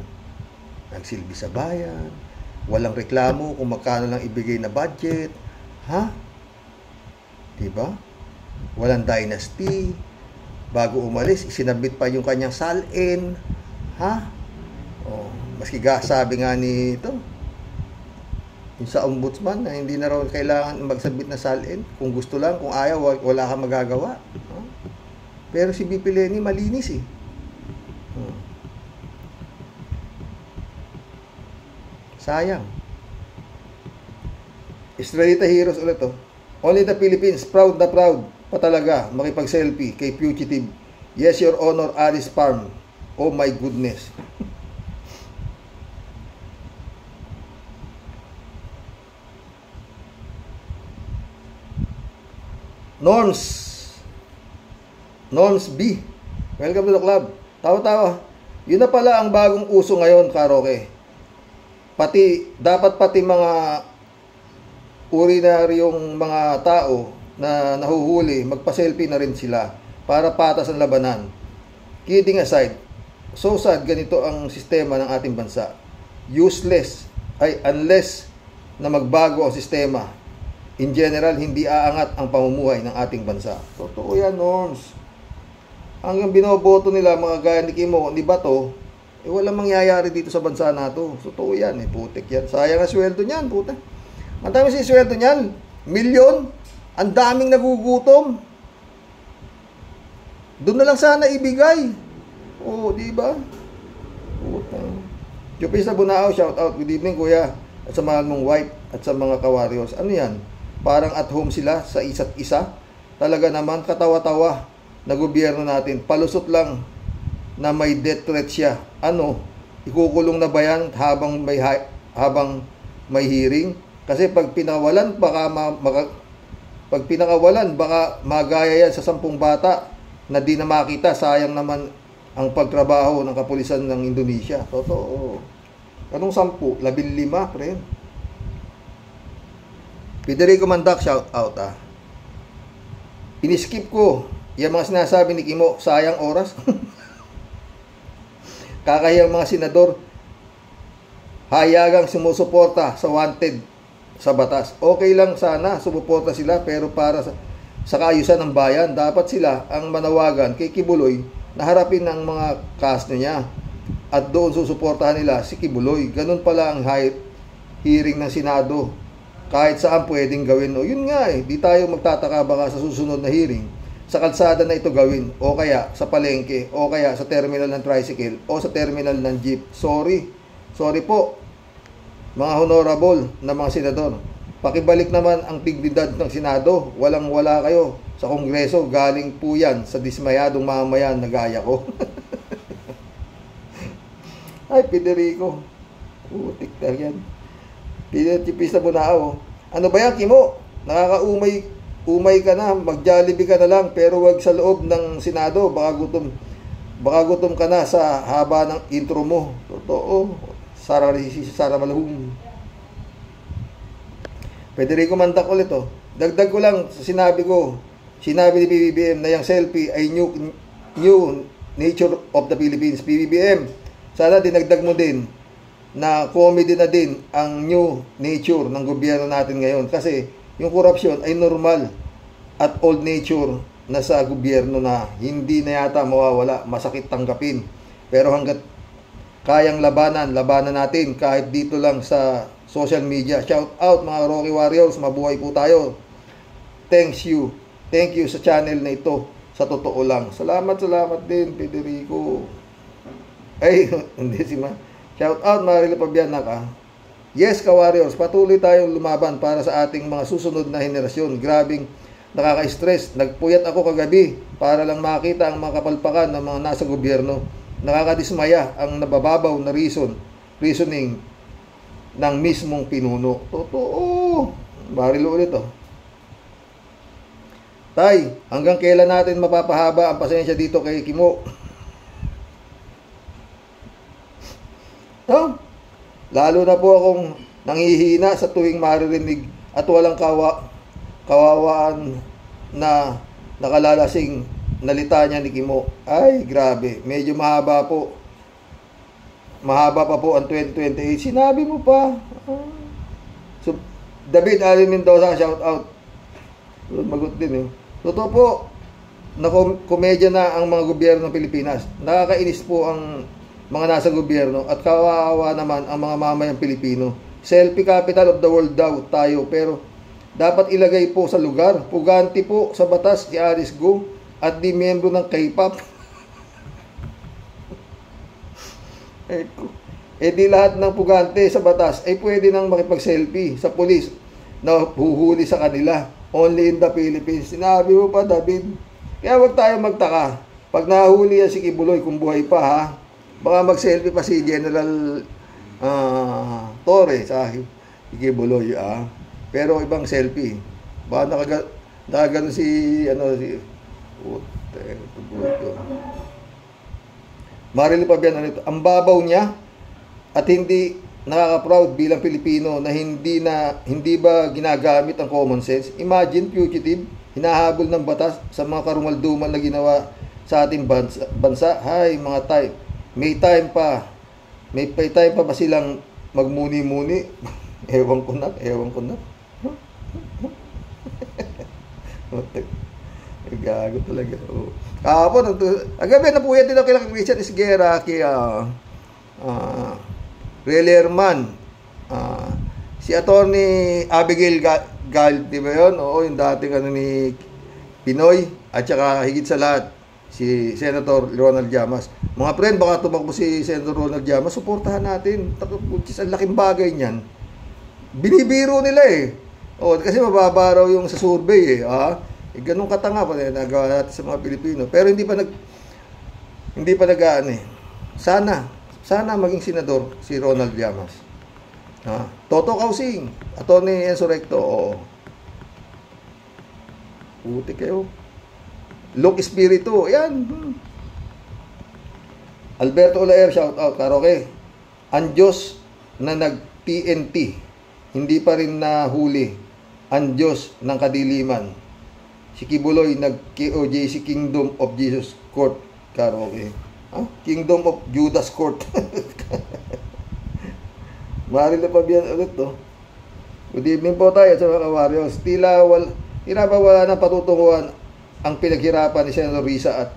Nagsilbi sa bayan, walang reklamo kung magkano lang ibigay na budget, diba? Walang dynasty, bago umalis, isinabit pa yung kanyang salin, maski sabi nga ni yung sa ombudsman na hindi na raw kailangan magsabit na salin, kung gusto lang, kung ayaw, wala kang magagawa. Pero si BP Lenny malinis Sayang. Israelita Heroes ulit Only the Philippines, proud na proud pa talaga makipag-selfie kay fugitive. Yes, Your Honor, Alice Farm. Oh my goodness. Norms B. Welcome to the club. Tawa-tawa. Yun na pala ang bagong uso ngayon, Karoke. Dapat pati mga ordinaryong mga tao na nahuhuli, magpa-selfie na rin sila para patas ang labanan. Kidding aside, so sad ganito ang sistema ng ating bansa. Useless ay unless na magbago ang sistema. In general, hindi aangat ang pamumuhay ng ating bansa. Totoo yan, Norms. Hanggang binoboto nila mga gaya ni Kimo, ni Bato, walang mangyayari dito sa bansa na to. Totoo yan, putik yan. Sayang ang sweldo niyan, puta. Ang dami si sweldo niyan, milyon. Ang daming nagugutom. Doon na lang sana ibigay. Oo, di ba? Puta. Jupisa Bunao, shout out. Good evening, kuya. At sa mga mong wife at sa mga ka-warriors. Ano yan? Parang at home sila sa isa't isa. Talaga naman, katawa-tawa na gobyerno natin. Palusot lang na may death threat siya. Ano? Ikukulong na ba yan habang may hearing? Kasi pag pinakawalan, baka magaya yan sa 10 bata na di na makita. Sayang naman ang pagtrabaho ng kapulisan ng Indonesia. Totoo. Anong 10? 15, friend. Federico Mandak, shout out Iniskip ko yung mga sinasabi ni Kimo, sayang oras. Kakahiyang mga senador hayagang sumusuporta sa wanted sa batas. Okay lang sana sumuporta sila, pero para sa kaayusan ng bayan, dapat sila ang manawagan kay Kibuloy na harapin ang mga kaso niya at doon susuportahan nila si Kibuloy. Ganun pala ang hearing ng Senado. Kahit saan pwedeng gawin. O yun nga di tayo magtataka baka sa susunod na hearing sa kalsada na ito gawin, o kaya sa palengke, o kaya sa terminal ng tricycle, o sa terminal ng jeep. Sorry po mga honorable na mga senador, pakibalik naman ang dignidad ng Senado. Walang-wala kayo sa Kongreso. Galing po yan sa dismayadong mamamayan na gaya ko. Ay, Federico, putik na yan. Pinatipista mo na ako. Ano ba yan, Kimo? Nakakaumay ka na, mag-Jollibee ka na lang, pero wag sa loob ng Senado. Baka gutom ka na sa haba ng intro mo. Totoo. Sara Malahum. Federico Mandak ulit Dagdag ko lang sa sinabi ni PBBM na yung selfie ay new nature of the Philippines. PBBM, sana dinagdag mo din na comedy na din ang new nature ng gobyerno natin ngayon. Kasi yung korupsyon ay normal at old nature na sa gobyerno na hindi na yata mawawala. Masakit tanggapin. Pero hanggat kayang labanan natin kahit dito lang sa social media. Shout out mga Rocky Warriors. Mabuhay po tayo. Thank you sa channel na ito. Sa totoo lang. Salamat din, Federico. Ay, hindi si Ma. Shout out Marilo Pabianak Yes, ka-warriors, patuloy tayong lumaban para sa ating mga susunod na henerasyon. Grabing nakaka-stress. Nagpuyat ako kagabi para lang makita ang mga kapalpakan ng mga nasa gobyerno. Nakakadismaya ang nabababaw na reasoning ng mismong pinuno. Totoo. Marilo ulit Tay, hanggang kailan natin mapapahaba ang pasensya dito kay Kimo? Lalo na po akong nanghihina sa tuwing maririnig at walang kawawaan na nakalalasing na litanya ni Kimo. Ay, grabe. Medyo mahaba pa po ang 2028. Sinabi mo pa. So, David Alin Mendoza, shout out. Magot din Totoo po, na komedya na ang mga gobyerno ng Pilipinas. Nakakainis po ang mga nasa gobyerno at kawawa naman ang mga mamayang Pilipino. Selfie capital of the world daw tayo, pero dapat ilagay po sa lugar. Puganti po sa batas si Alice Go at di miyembro ng K-pop. Di lahat ng pugante sa batas ay pwede nang makipag-selfie sa pulis na huhuli sa kanila. Only in the Philippines. Sinabi mo pa, David. Kaya wag tayo magtaka. Pag nahuli yan si Kibuloy, kung buhay pa baka mag-selfie pa si General Torres si Kibuloy pero ibang selfie. Baka nakagano si Marilo Pabian ang babaw niya at hindi nakaka-proud bilang Pilipino na hindi ba ginagamit ang common sense. Imagine fugitive, hinahabol ng batas sa mga karumaldumal na ginawa sa ating bansa. Hay, mga tay, may time pa ba silang magmuni-muni? Ewan ko na. Gago talaga. Kahapon, agabi napuyat din ako kay Christian Esguerra, kay Relerman, si Attorney Abigail Gal, di ba yun? Oo, yung dating ni Pinoy, at saka higit sa lahat, si Senator Ronald Llamas. Mga friend, baka tumakbo si Senator Ronald Llamas, suportahan natin. Ang laking bagay niyan. Binibiro nila kasi mababa raw yung sa survey ganun katanga pa nagawa natin sa mga Pilipino. Pero hindi pa nagaan Sana maging senador si Ronald Llamas. Toto Kausing, Attorney Enzo Recto, oo. Puti kayo. Luke Espiritu, yan. Alberto Olaer, shout out, Karoke. Ang Diyos na nag-TNT, hindi pa rin nahuli. Ang Diyos ng kadiliman. Si Kibuloy nag-KOJC Kingdom of Jesus Court, Karoke. Kingdom of Judas Court. Maril na pabiyan ulit to. Good evening po tayo sa mga Warriors. Tila ba wala na patutunguhan ang pinaghirapan ni Senator Risa at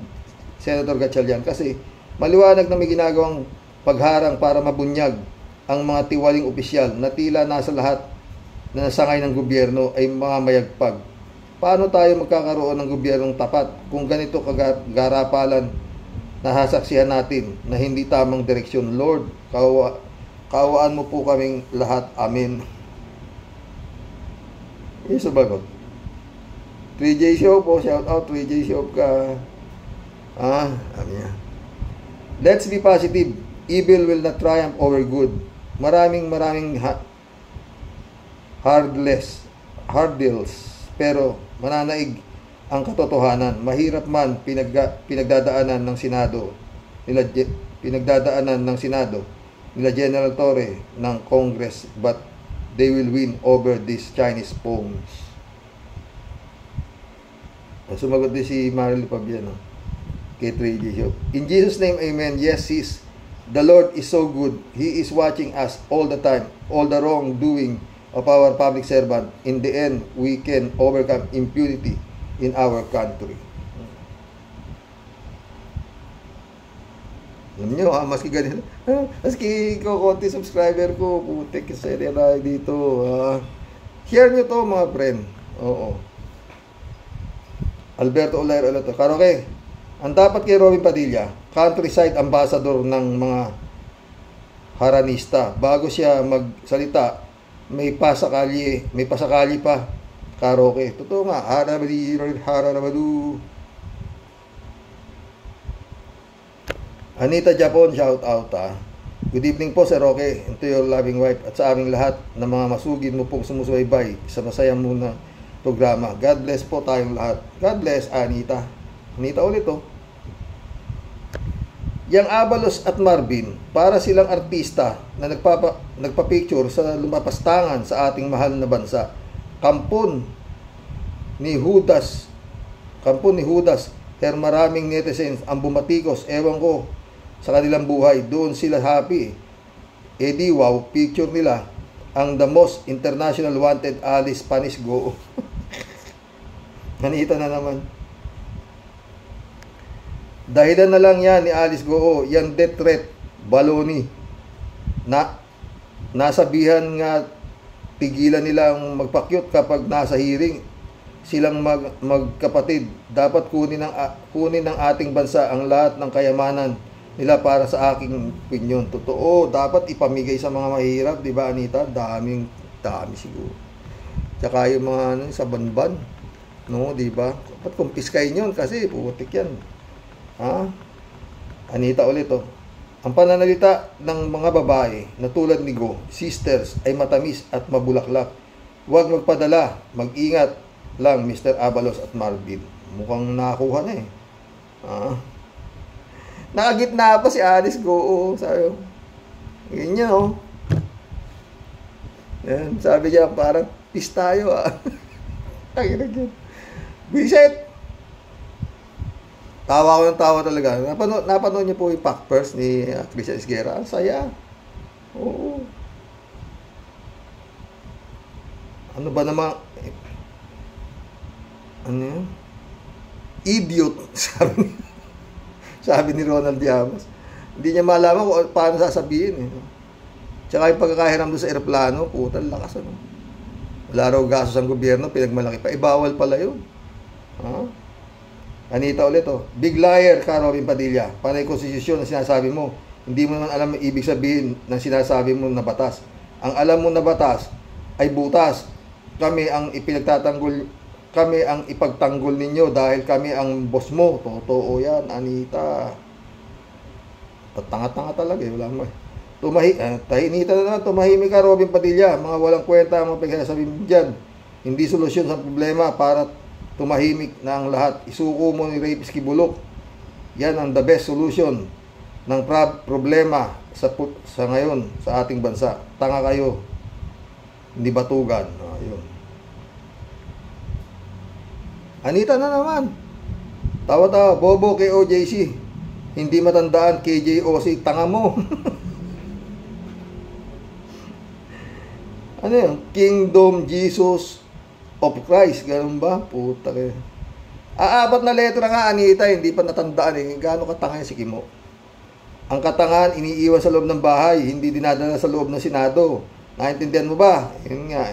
Senator Gatchalian kasi maliwanag na may ginagawang pagharang para mabunyag ang mga tiwaling opisyal na tila nasa lahat na nasangay ng gobyerno ay mga mayagpag. Paano tayo magkakaroon ng gobyernong tapat kung ganito kagarapalan na hasaksihan natin na hindi tamang direksyon? Lord, kaawaan mo po kaming lahat. Amen. Yung subagot. 3J Show po, shout out 3J Show ka. Ano niya. Let's be positive. Evil will not triumph over good. Maraming hurdles, pero mananaig ang katotohanan. Mahirap man pinagdadaanan ng Senado nila General Torre ng Congress, but they will win over these Chinese phones. Sumagot din si Marily Fabiano kay 3G Show. In Jesus' name, amen. Yes, the Lord is so good. He is watching us all the time. All the wrongdoing of our public servant. In the end, we can overcome impunity in our country. Alam nyo, maski ganito, maski konti subscriber ko, putik, serya na dito. Share nyo to, mga friend. Oo. Alberto Olair, Karoke, ang dapat kay Robin Padilla, countryside ambassador ng mga Haranista. Bago siya magsalita, may pasakali pa, Karoke. Totoo nga, Haranabadu. Anita Japon, shout out Good evening po, Sir Roque, and to your loving wife at sa aming lahat na mga masugid mo pong sumusubaybay sa masayang muna programa. God bless po tayong lahat. God bless, Anita. Anita ulit Yang Abalos at Marvin, para silang artista na nagpa-picture sa lumapastangan sa ating mahal na bansa. Kampon ni Judas, maraming netizens ang bumatikos, ewan ko, sa kanilang buhay. Doon sila happy. Di wow, picture nila ang the most international wanted Alice Spanish Go. Nanita na naman. Dahilan na lang yan ni Alice Go, yan death threat, baloni. Nasabihan nga tigilan nilang magpakyut kapag nasa hearing silang magkapatid. Dapat kunin ng ating bansa ang lahat ng kayamanan nila para sa aking opinion. Totoo, dapat ipamigay sa mga mahirap, di ba, Anita? Dami siguro. Tsaka yung mga sa banban, no, di ba? Dapat kumpiskain yun kasi putik yan. Anita ulit Ang pananalita ng mga babae na tulad ni Go, sisters, ay matamis at mabulaklak. Huwag magpadala, mag-ingat lang, Mr. Abalos at Marvin. Mukhang nakakuha na Nakagitna pa si Alice Go, sabi. Ganyan Yan, sabi niya parang peace tayo Visit! Tawa ko ng tawa talaga. Napanood niyo po yung Pack First ni Christian Esguerra. Ang saya. Oo. Ano ba naman? Ano yun? Idiot. Sabi ni Ronald Llamas. Hindi niya malaman kung paano sasabihin. Tsaka yung pagkakahiram doon sa aeroplano, puta, lakas ano. Wala raw gastos ang gobyerno, pinagmalaki pa. Bawal pala yun. Ha? Anita ulit, big liar ka, Robin Padilla. Panay konstitusyon na sinasabi mo. Hindi mo naman alam ang ibig sabihin ng sinasabi mo na batas. Ang alam mo na batas ay butas. Kami ang ipagtanggol ninyo dahil kami ang boss mo. Totoo yan, Anita. Tanga-tanga talaga wala mo Tahinita na naman, tumahimik ka, Robin Padilla. Mga walang kwenta ang mga pagsasabi mo dyan. Hindi solusyon sa problema para tumahimik na ang lahat. Isuko mo ni Rapis Kibulok. Yan ang the best solution ng problema sa ngayon sa ating bansa. Tanga kayo. Hindi batugan. Ayun. Anita na naman. Tawa-tawa. Bobo kay OJC. Hindi matandaan KJOC. Tanga mo. Ano yun? Kingdom Jesus of Christ, ganun ba? Puta kayo. Apat na letra nga, Anita, hindi pa natandaan gaano katanga si Kimo. Ang katangahan, iniiwan sa loob ng bahay, hindi dinadala sa loob ng Senado. Naintindihan mo ba? Yun nga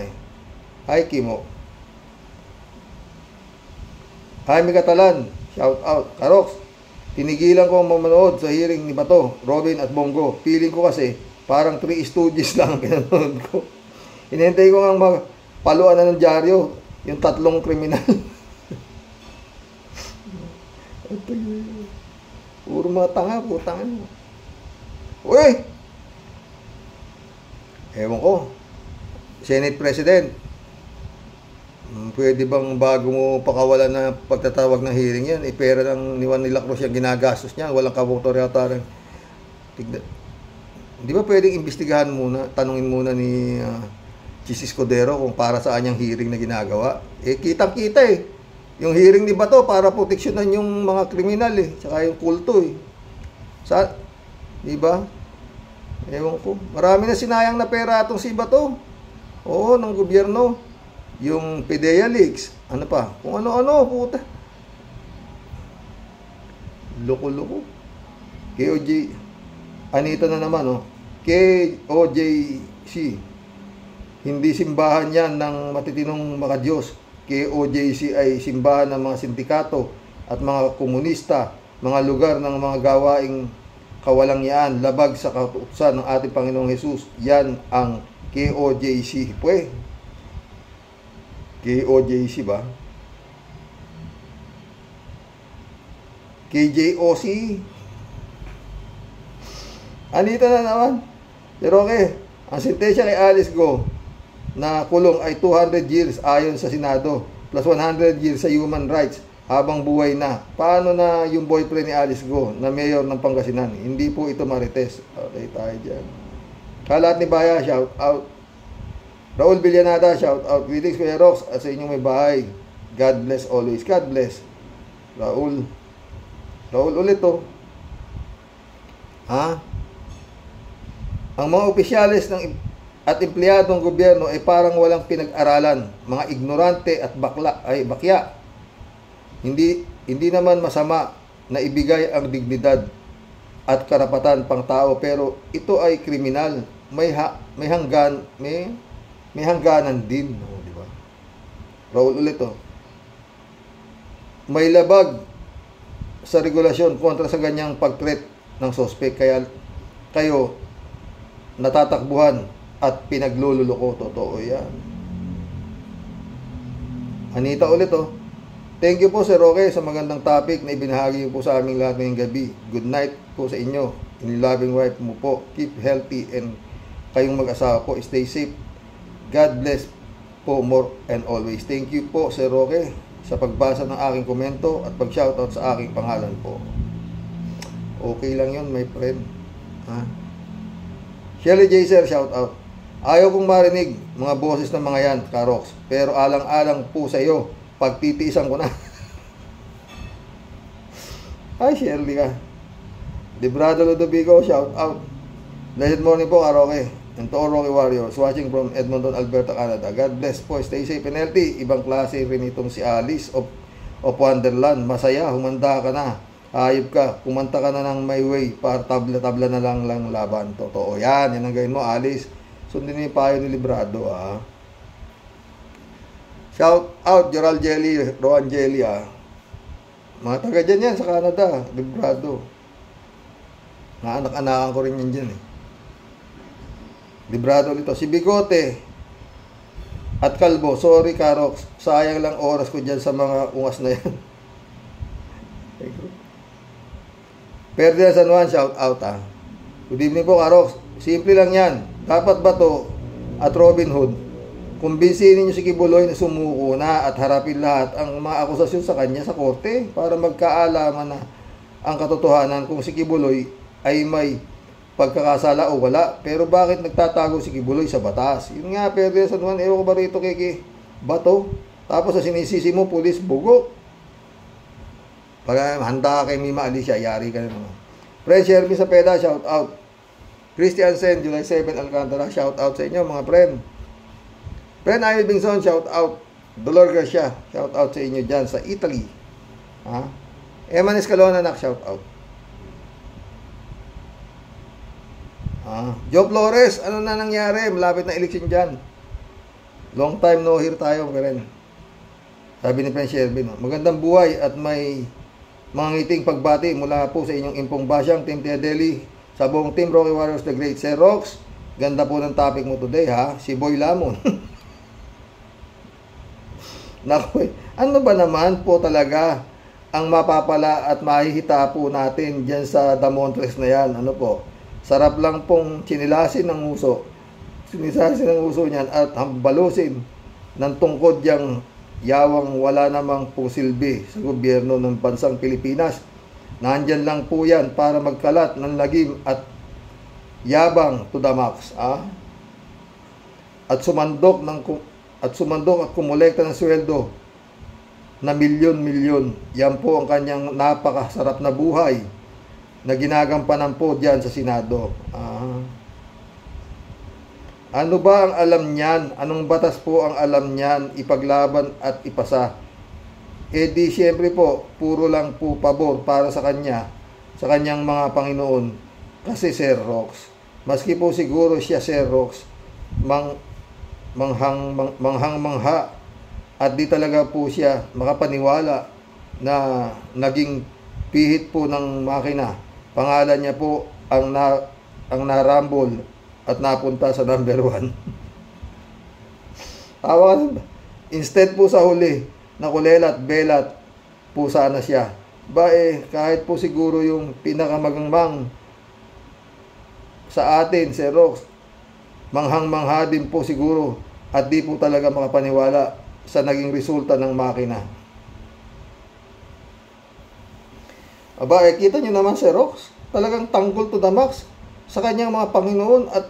Hi, Kimo. Hi, Mikatalan. Shout out. Karox, tinigilan ko mamanood sa hearing ni Bato, Robin at Bongo. Feeling ko kasi, parang 3 Stooges lang ang pinanood ko. Hinihintay ko nga paluan na ng dyaryo yung 3 kriminal. Puro mga tanga, putang. Uy! Ewan ko. Senate President, pwede bang bago mo pakawalan na pagtatawag ng hearing yan, pera ng ni Juan de la Cruz yung ginagastos niya, walang kabotorya-tarang. Di ba pwedeng imbestigahan muna, tanungin muna ni Chis Escudero kung para saan yung hearing na ginagawa? Kitang-kita Yung hearing ni Bato para proteksyonan yung mga kriminal tsaka yung kulto di ba? Ewan ko. Marami na sinayang na pera itong si Bato. Oo, ng gobyerno. Yung PDEA leaks. Ano pa? Kung ano-ano, puta. Loko-loko. KOJ. Anita na naman, KOJC. Hindi simbahan yan ng matitinong mga Diyos. KOJC ay simbahan ng mga sindikato at mga komunista, mga lugar ng mga gawaing kawalangyaan, labag sa kautusan ng ating Panginoong Hesus. Yan ang KOJC. KOJC ba? KJOC. Anita na naman. Pero ang sentensya kay Alice Go na kulong ay 200 years ayon sa Senado plus 100 years sa human rights habang buhay na. Paano na yung boyfriend ni Alice Go na mayor ng Pangasinan? Hindi po ito marites. Okay tayo dyan. Kalat ni Baya, shout out. Raul Villanada, shout out. Greetings Kuya Rox at sa inyong may bahay. God bless always. God bless. Raul ulit Ang mga opisyalis at empleyadong gobyerno ay parang walang pinag-aralan, mga ignorante at bakya. Hindi naman masama na ibigay ang dignidad at karapatan pang tao, pero ito ay kriminal. May hangganan din, di ba? Raul ulit May labag sa regulasyon kontra sa ganyang pag-threat ng sospek, kaya kayo natatakbuhan at pinaglululoko. Totoo yan. Anita ulit Thank you po Sir Roque sa magandang topic na ibinahagi po sa aming lahat ngayong gabi. Good night po sa inyo. In loving wife mo po. Keep healthy and kayong mag-asawa po. Stay safe. God bless po more and always. Thank you po Sir Roque sa pagbasa ng aking komento at pag-shoutout sa aking pangalan po. Okay lang yun, my friend. Shelly J. Sir, shoutout. Ayaw kong marinig mga boses ng mga yan, Karox. Pero alang-alang po sa iyo, pagtitiisan ko na. Ay, Shirley ka. Librado Ludovico, shout out. Blessed morning po, Karoke. And to all Rocky Warriors watching from Edmonton, Alberta, Canada. God bless po. Stay safe and healthy. Ibang klase rin itong si Alice of Wonderland. Masaya, humanda ka na. Ayop ka. Kumanta ka na ng My Way para tabla-tabla na lang laban. Totoo. Yan ang gawin mo, Alice. Sundin mo yung payo ni Librado, ah. Shout out, Gerald Jelly, Rowan Jelly, ah. Mga taga dyan yan sa Canada, Librado. Anak-anakan ko rin yan dyan, eh. Librado ulit. Si Bigote at Kalbo, sorry Karox, sayang lang oras ko dyan sa mga ungas na yan. Perdia San Juan, shout out, ah. Good evening po, Karox. Simple lang yan. Dapat Bato at Robin Hood, kumbinsihin niyo si Kibuloy na sumuko na at harapin lahat ang mga akusasyon sa kanya sa korte para magkaalaman na ang katotohanan kung si Kibuloy ay may pagkakasala o wala. Pero bakit nagtatago si Kibuloy sa batas? Yun nga, Perdia San Juan, ewan ko ba rito kay Bato? Tapos sa sinisisi mo, pulis, bugo. Pag handa kay Mima Alicia, yari ka na naman. Friend Sherby sa Peda, shout out. Christian Sen, July 7, Alcantara, shout out sa inyo mga friend. Friend Ayel Bingson, shout out. Dolor Garcia, shout out sa inyo dyan sa Italy. Ha? Eman Escalona, shout out. Joe Flores, ano na nangyari? Malapit na election dyan. Long time no hear tayo, friend. Sabi ni Friend Sherby, no? Magandang buhay at may mga ngiting pagbati mula po sa inyong impong basyang Team Tia Deli. Sa buong Team Rocky Warriors The Great. Sir Rox, ganda po ng topic mo today, ha? Si Boy Lamon. Naku, ano ba naman po talaga ang mapapala at mahihita po natin dyan sa Damontres na yan? Ano po? Sarap lang pong chinilasin ng uso. Sinisasin ng uso niyan at hambalusin ng tungkod yang yawang wala namang po silbi sa gobyerno ng bansang Pilipinas. Nandyan lang po yan para magkalat ng lagim at yabang to the max. At sumandok at kumolekta ng sweldo na milyon-milyon. Yan po ang kanyang napakasarap na buhay na ginagampanan po dyan sa Senado. Ano ba ang alam niyan? Anong batas po ang alam niyan ipaglaban at ipasa? Di siyempre po, puro lang po pabor para sa kanya, sa kanyang mga Panginoon. Kasi Sir Rox, maski po siguro siya Sir Rox, manghang-mangha at di talaga po siya makapaniwala na naging pihit po ng makina. Pangalan niya po ang narambol at napunta sa number 1. Instead po sa huli, nakulelat, belat po sana siya. Kahit po siguro yung pinakamagangmang sa atin, Sir Rox, manghang-mangha din po siguro at di po talaga makapaniwala sa naging resulta ng makina. Kita nyo naman, Sir Rox, talagang tanggol to the max sa kanyang mga Panginoon at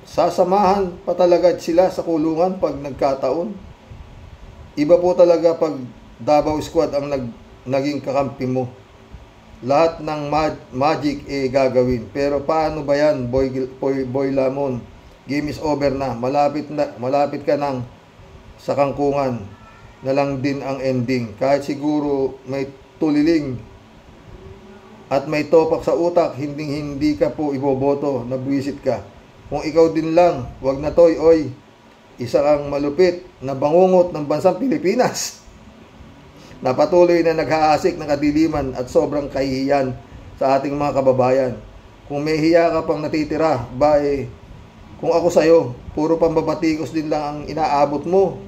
sasamahan pa talaga sila sa kulungan pag nagkataon. Iba po talaga pag Davao Squad ang naging kakampi mo. Lahat ng magic gagawin. Pero paano ba yan, Boy Lamon? Game is over na. Malapit ka nang sa kangkungan na lang din ang ending. Kahit siguro may tuliling at may topak sa utak, hindi ka po iboboto, nabwisit ka. Kung ikaw din lang, wag na toy, oy. Isa kang malupit na bangungot ng bansang Pilipinas na patuloy na naghaasik ng kadiliman at sobrang kahihiyan sa ating mga kababayan. Kung may hiya ka pang natitira, kung ako sa'yo, puro pambabatikos din lang ang inaabot mo,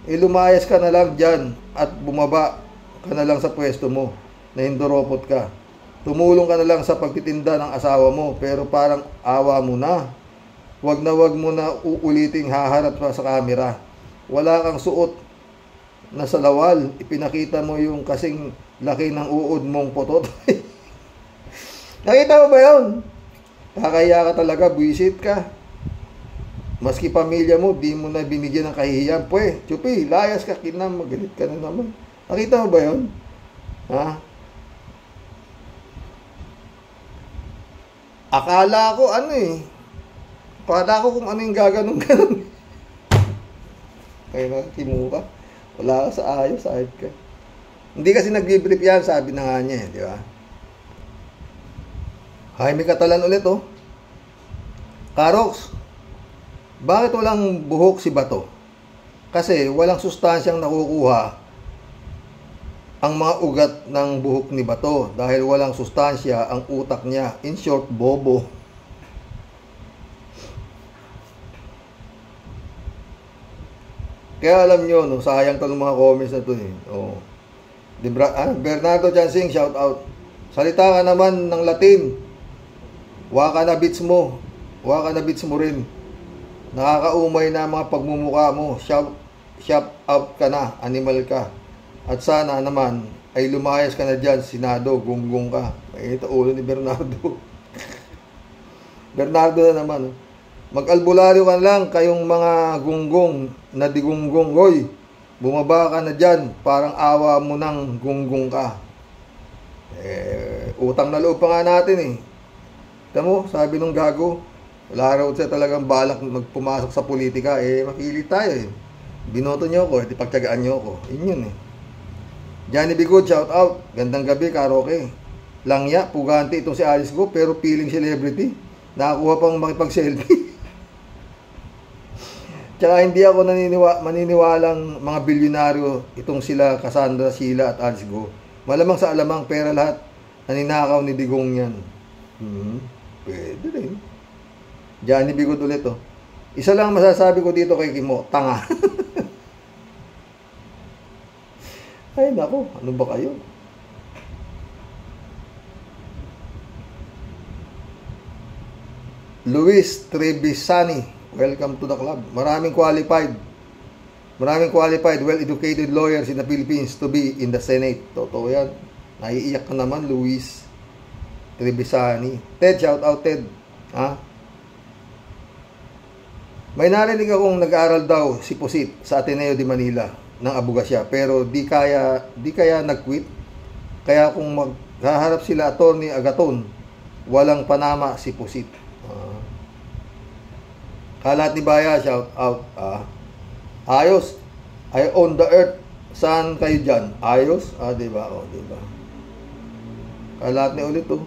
lumayas ka na lang dyan at bumaba ka na lang sa pwesto mo na hindoropot ka. Tumulong ka na lang sa pagtitinda ng asawa mo, pero parang awa mo na. Wag mo na uuliting haharap pa sa camera. Wala kang suot na salawal. Ipinakita mo yung kasing laki ng uod mong potot. Nakita mo ba yun? Kakaya ka talaga, buwisit ka. Maski pamilya mo, di mo na binigyan ng kahihiyan. Chupi, layas ka, magalit ka na naman. Nakita mo ba yun? Akala ko kung ano yung gaganon-ganon. Kaya Kimo ka. Wala ka sa ayos, ayos ka. Hindi kasi nag-brief yan, sabi na nga niya, di ba? Jaime Catalan ulit, oh. Karox, bakit walang buhok si Bato? Kasi walang sustansyang nakukuha ang mga ugat ng buhok ni Bato dahil walang sustansya ang utak niya. In short, bobo. Kaya alam nyo, no, sayang talong mga comments na to eh. Oh. Bernardo Jansing, shout out. Salita ka naman ng Latin. Waka na beats mo rin. Nakakaumay na mga pagmumukha mo. Shout out ka na, animal ka. At sana naman ay lumayas ka na dyan, Senado, gunggong ka. Ito ulo ni Bernardo. Bernardo na naman. Mag-albularyo ka lang kayong mga gunggong na digunggong. Hoy, bumaba ka na dyan. Parang awa mo nang gunggong ka. Utang na loob pa nga natin eh. Tamo, sabi nung gago, wala raw siya talagang balak magpumasok sa politika. Makilit tayo eh. Binoto nyo ako, pagtyagaan nyo ako. Yun eh. Johnny Bigod, shout out. Gandang gabi, karaoke. Langya, pugante itong si Alice Go, pero feeling celebrity. Nakakuha pang makipag-selfie. Tsaka hindi ako maniniwalang mga bilyonaryo itong sila Cassandra, Sheila at Alice Go. Malamang sa alamang pera lahat naninakaw ni Digong yan. Pwede rin. Johnny Bigod ulit, oh. Isa lang masasabi ko dito kay Kimo, tanga. Ay nako, ano ba kayo? Luis Trebisani, welcome to the club. Maraming qualified, well-educated lawyers in the Philippines to be in the Senate. Totoo yan. Naiiyak ka naman, Luis Trebisani. Ted, shout out Ted. Ha? May narinig akong nag-aaral daw si Pusit sa Ateneo de Manila ng abogasya, pero di kaya nag-quit. Kaya kung maghaharap sila Attorney Agaton, walang panama si Pusit. Kalat ni Baya, shout out. Ayos. I own the earth. Saan kayo dyan? Ayos? Diba? Diba? Kalat ni ulit, oh.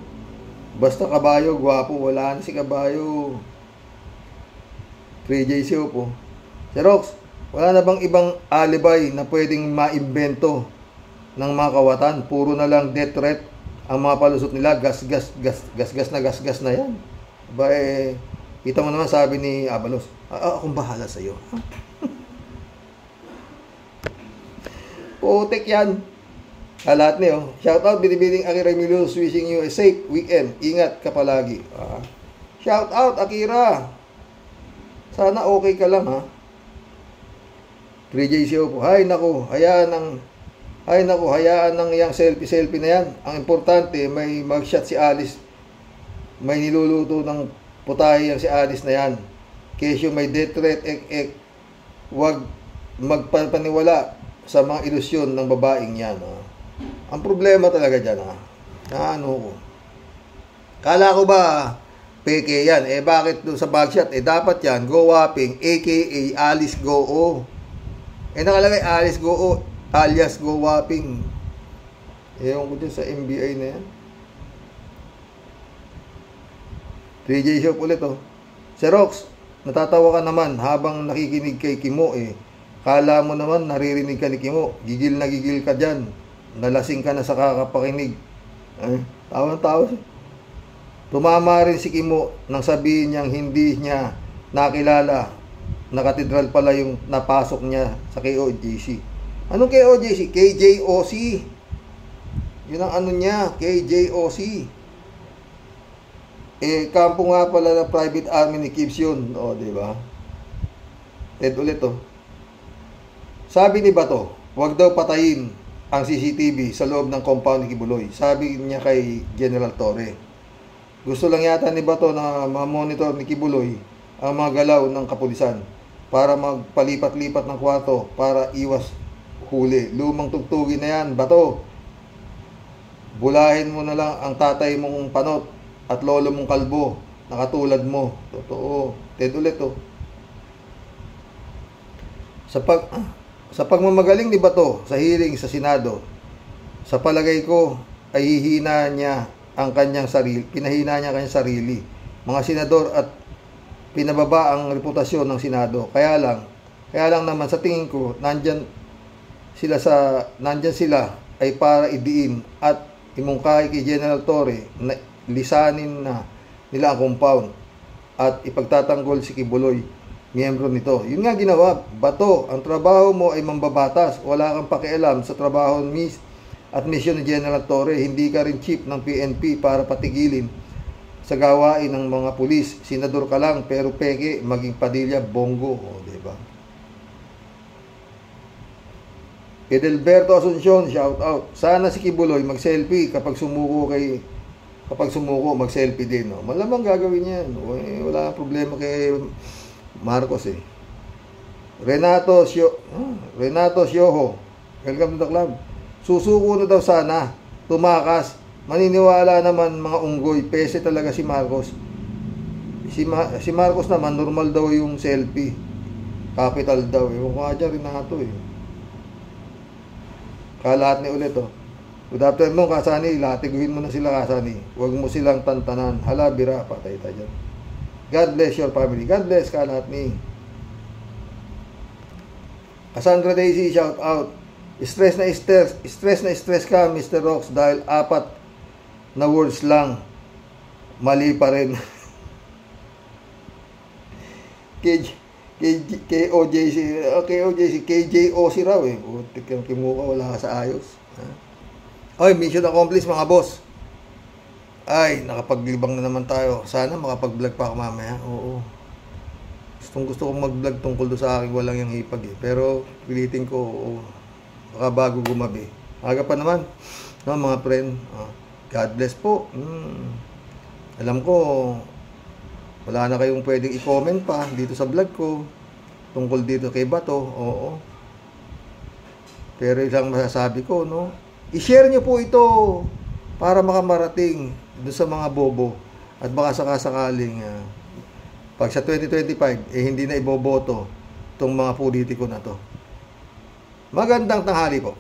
Basta kabayo, gwapo. Wala na si kabayo. 3J po. Si Rox, wala na bang ibang alibay na pwedeng maimbento ng mga kawatan? Puro na lang death threat ang mga palusot nila. Gas na yan. Kita mo naman, sabi ni Abalos, akong bahala sa'yo. Putik yan. Lahat niyo. Shout out, Binibining Akira Emilios, wishing you a safe weekend. Ingat ka palagi. Shout out, Akira. Sana okay ka lang, ha. 3J po. Hay nako, hayaan ng yang selfie na yan. Ang importante, may mag-shot si Alice. May niluluto ng putahe yang si Alice na yan. Kesyo may death threat, huwag magpapaniwala sa mga ilusyon ng babaeng yan. Ang problema talaga dyan, kala ko ba peke yan? Bakit doon sa bagshot? Dapat yan, Go Wapping, aka Alice Go. Nakalagay Alice Go alias Go Wapping. Ewan ko dyan sa MBI na yan. 3J Shop ulit, oh. Xerox, natatawa ka naman habang nakikinig kay Kimo, Kala mo naman naririnig ka ni Kimo. Gigil na gigil ka dyan. Nalasing ka na sa kakapakinig. Tawa-tawa siya. Tumama rin si Kimo nang sabihin niyang hindi niya nakilala na katedral pala yung napasok niya sa KOJC. Anong KOJC? KJOC. Yun ang ano niya, KJOC. Kampo nga pala ng private army ni Gibbs yun. Di ba? Ted ulit, oh. Sabi ni Bato, huwag daw patayin ang CCTV sa loob ng compound ni Kibuloy. Sabi niya kay General Torre. Gusto lang yata ni Bato na ma-monitor ni Kibuloy ang mga galaw ng kapulisan para magpalipat-lipat ng kwarto para iwas huli. Lumang tugtugin na yan, Bato. Bulahin mo na lang ang tatay mong panot at lolo mong kalbo na katulad mo. Totoo. Ted ulit oh. Sa pagmamagaling ni Bato sa hearing sa Senado, sa palagay ko ay pinahina niya ang kanyang sarili, mga senador at pinababa ang reputasyon ng Senado. Kaya lang naman sa tingin ko nandyan sila ay para idiin at imungkahi kay General Torre na lisanin na nila ang compound at ipagtatanggol si Kibuloy, miyembro nito. Yun nga ginawa. Bato, ang trabaho mo ay mambabatas. Wala kang pakialam sa trabaho at misyon ni General Torre. Hindi ka rin chief ng PNP para patigilin sa gawain ng mga pulis. Senador ka lang pero peke, maging Padilla, bongo. O, diba? Edelberto Asuncion, shout out. Sana si Kibuloy mag-selfie kapag sumuko, mag-selfie din. No? Malamang gagawin yan. Wala problema kay Marcos eh. Renato Sioho, welcome to the club. Susuko na daw sana. Tumakas. Maniniwala naman mga unggoy. Pese talaga si Marcos. Si Marcos naman, normal daw yung selfie. Capital daw. Yung kaya dyan, Renato eh. Kalahat ni ulit oh. Good afternoon Kasani, latiguhin mo na sila Kasani. Huwag mo silang tantanan. Hala, bira, patay tayo dyan. God bless your family. God bless kalahat ni Cassandra Daisy, shout out. Stress ka Mr. Rox dahil 4 na words lang. Mali pa rin. KJOC raw eh. Butik yung kimuha, wala ka sa ayos. Oy, mission accomplished mga boss. Ay, nakapaglibang na naman tayo. Sana makapag-vlog pa ako mamaya. Oo. Gusto kong mag-vlog tungkol doon sa akin. Walang yung hipag eh. Pero pilitin ko, baka bago gumabi. Aga pa naman. No, mga friend. God bless po. Alam ko, wala na kayong pwedeng i-comment pa dito sa vlog ko tungkol dito kay Bato. Oo. Pero isang masasabi ko, no? I-share nyo po ito para makamarating doon sa mga bobo at baka sakasakaling pag sa 2025 hindi na iboboto itong mga politiko na to. Magandang tanghali po.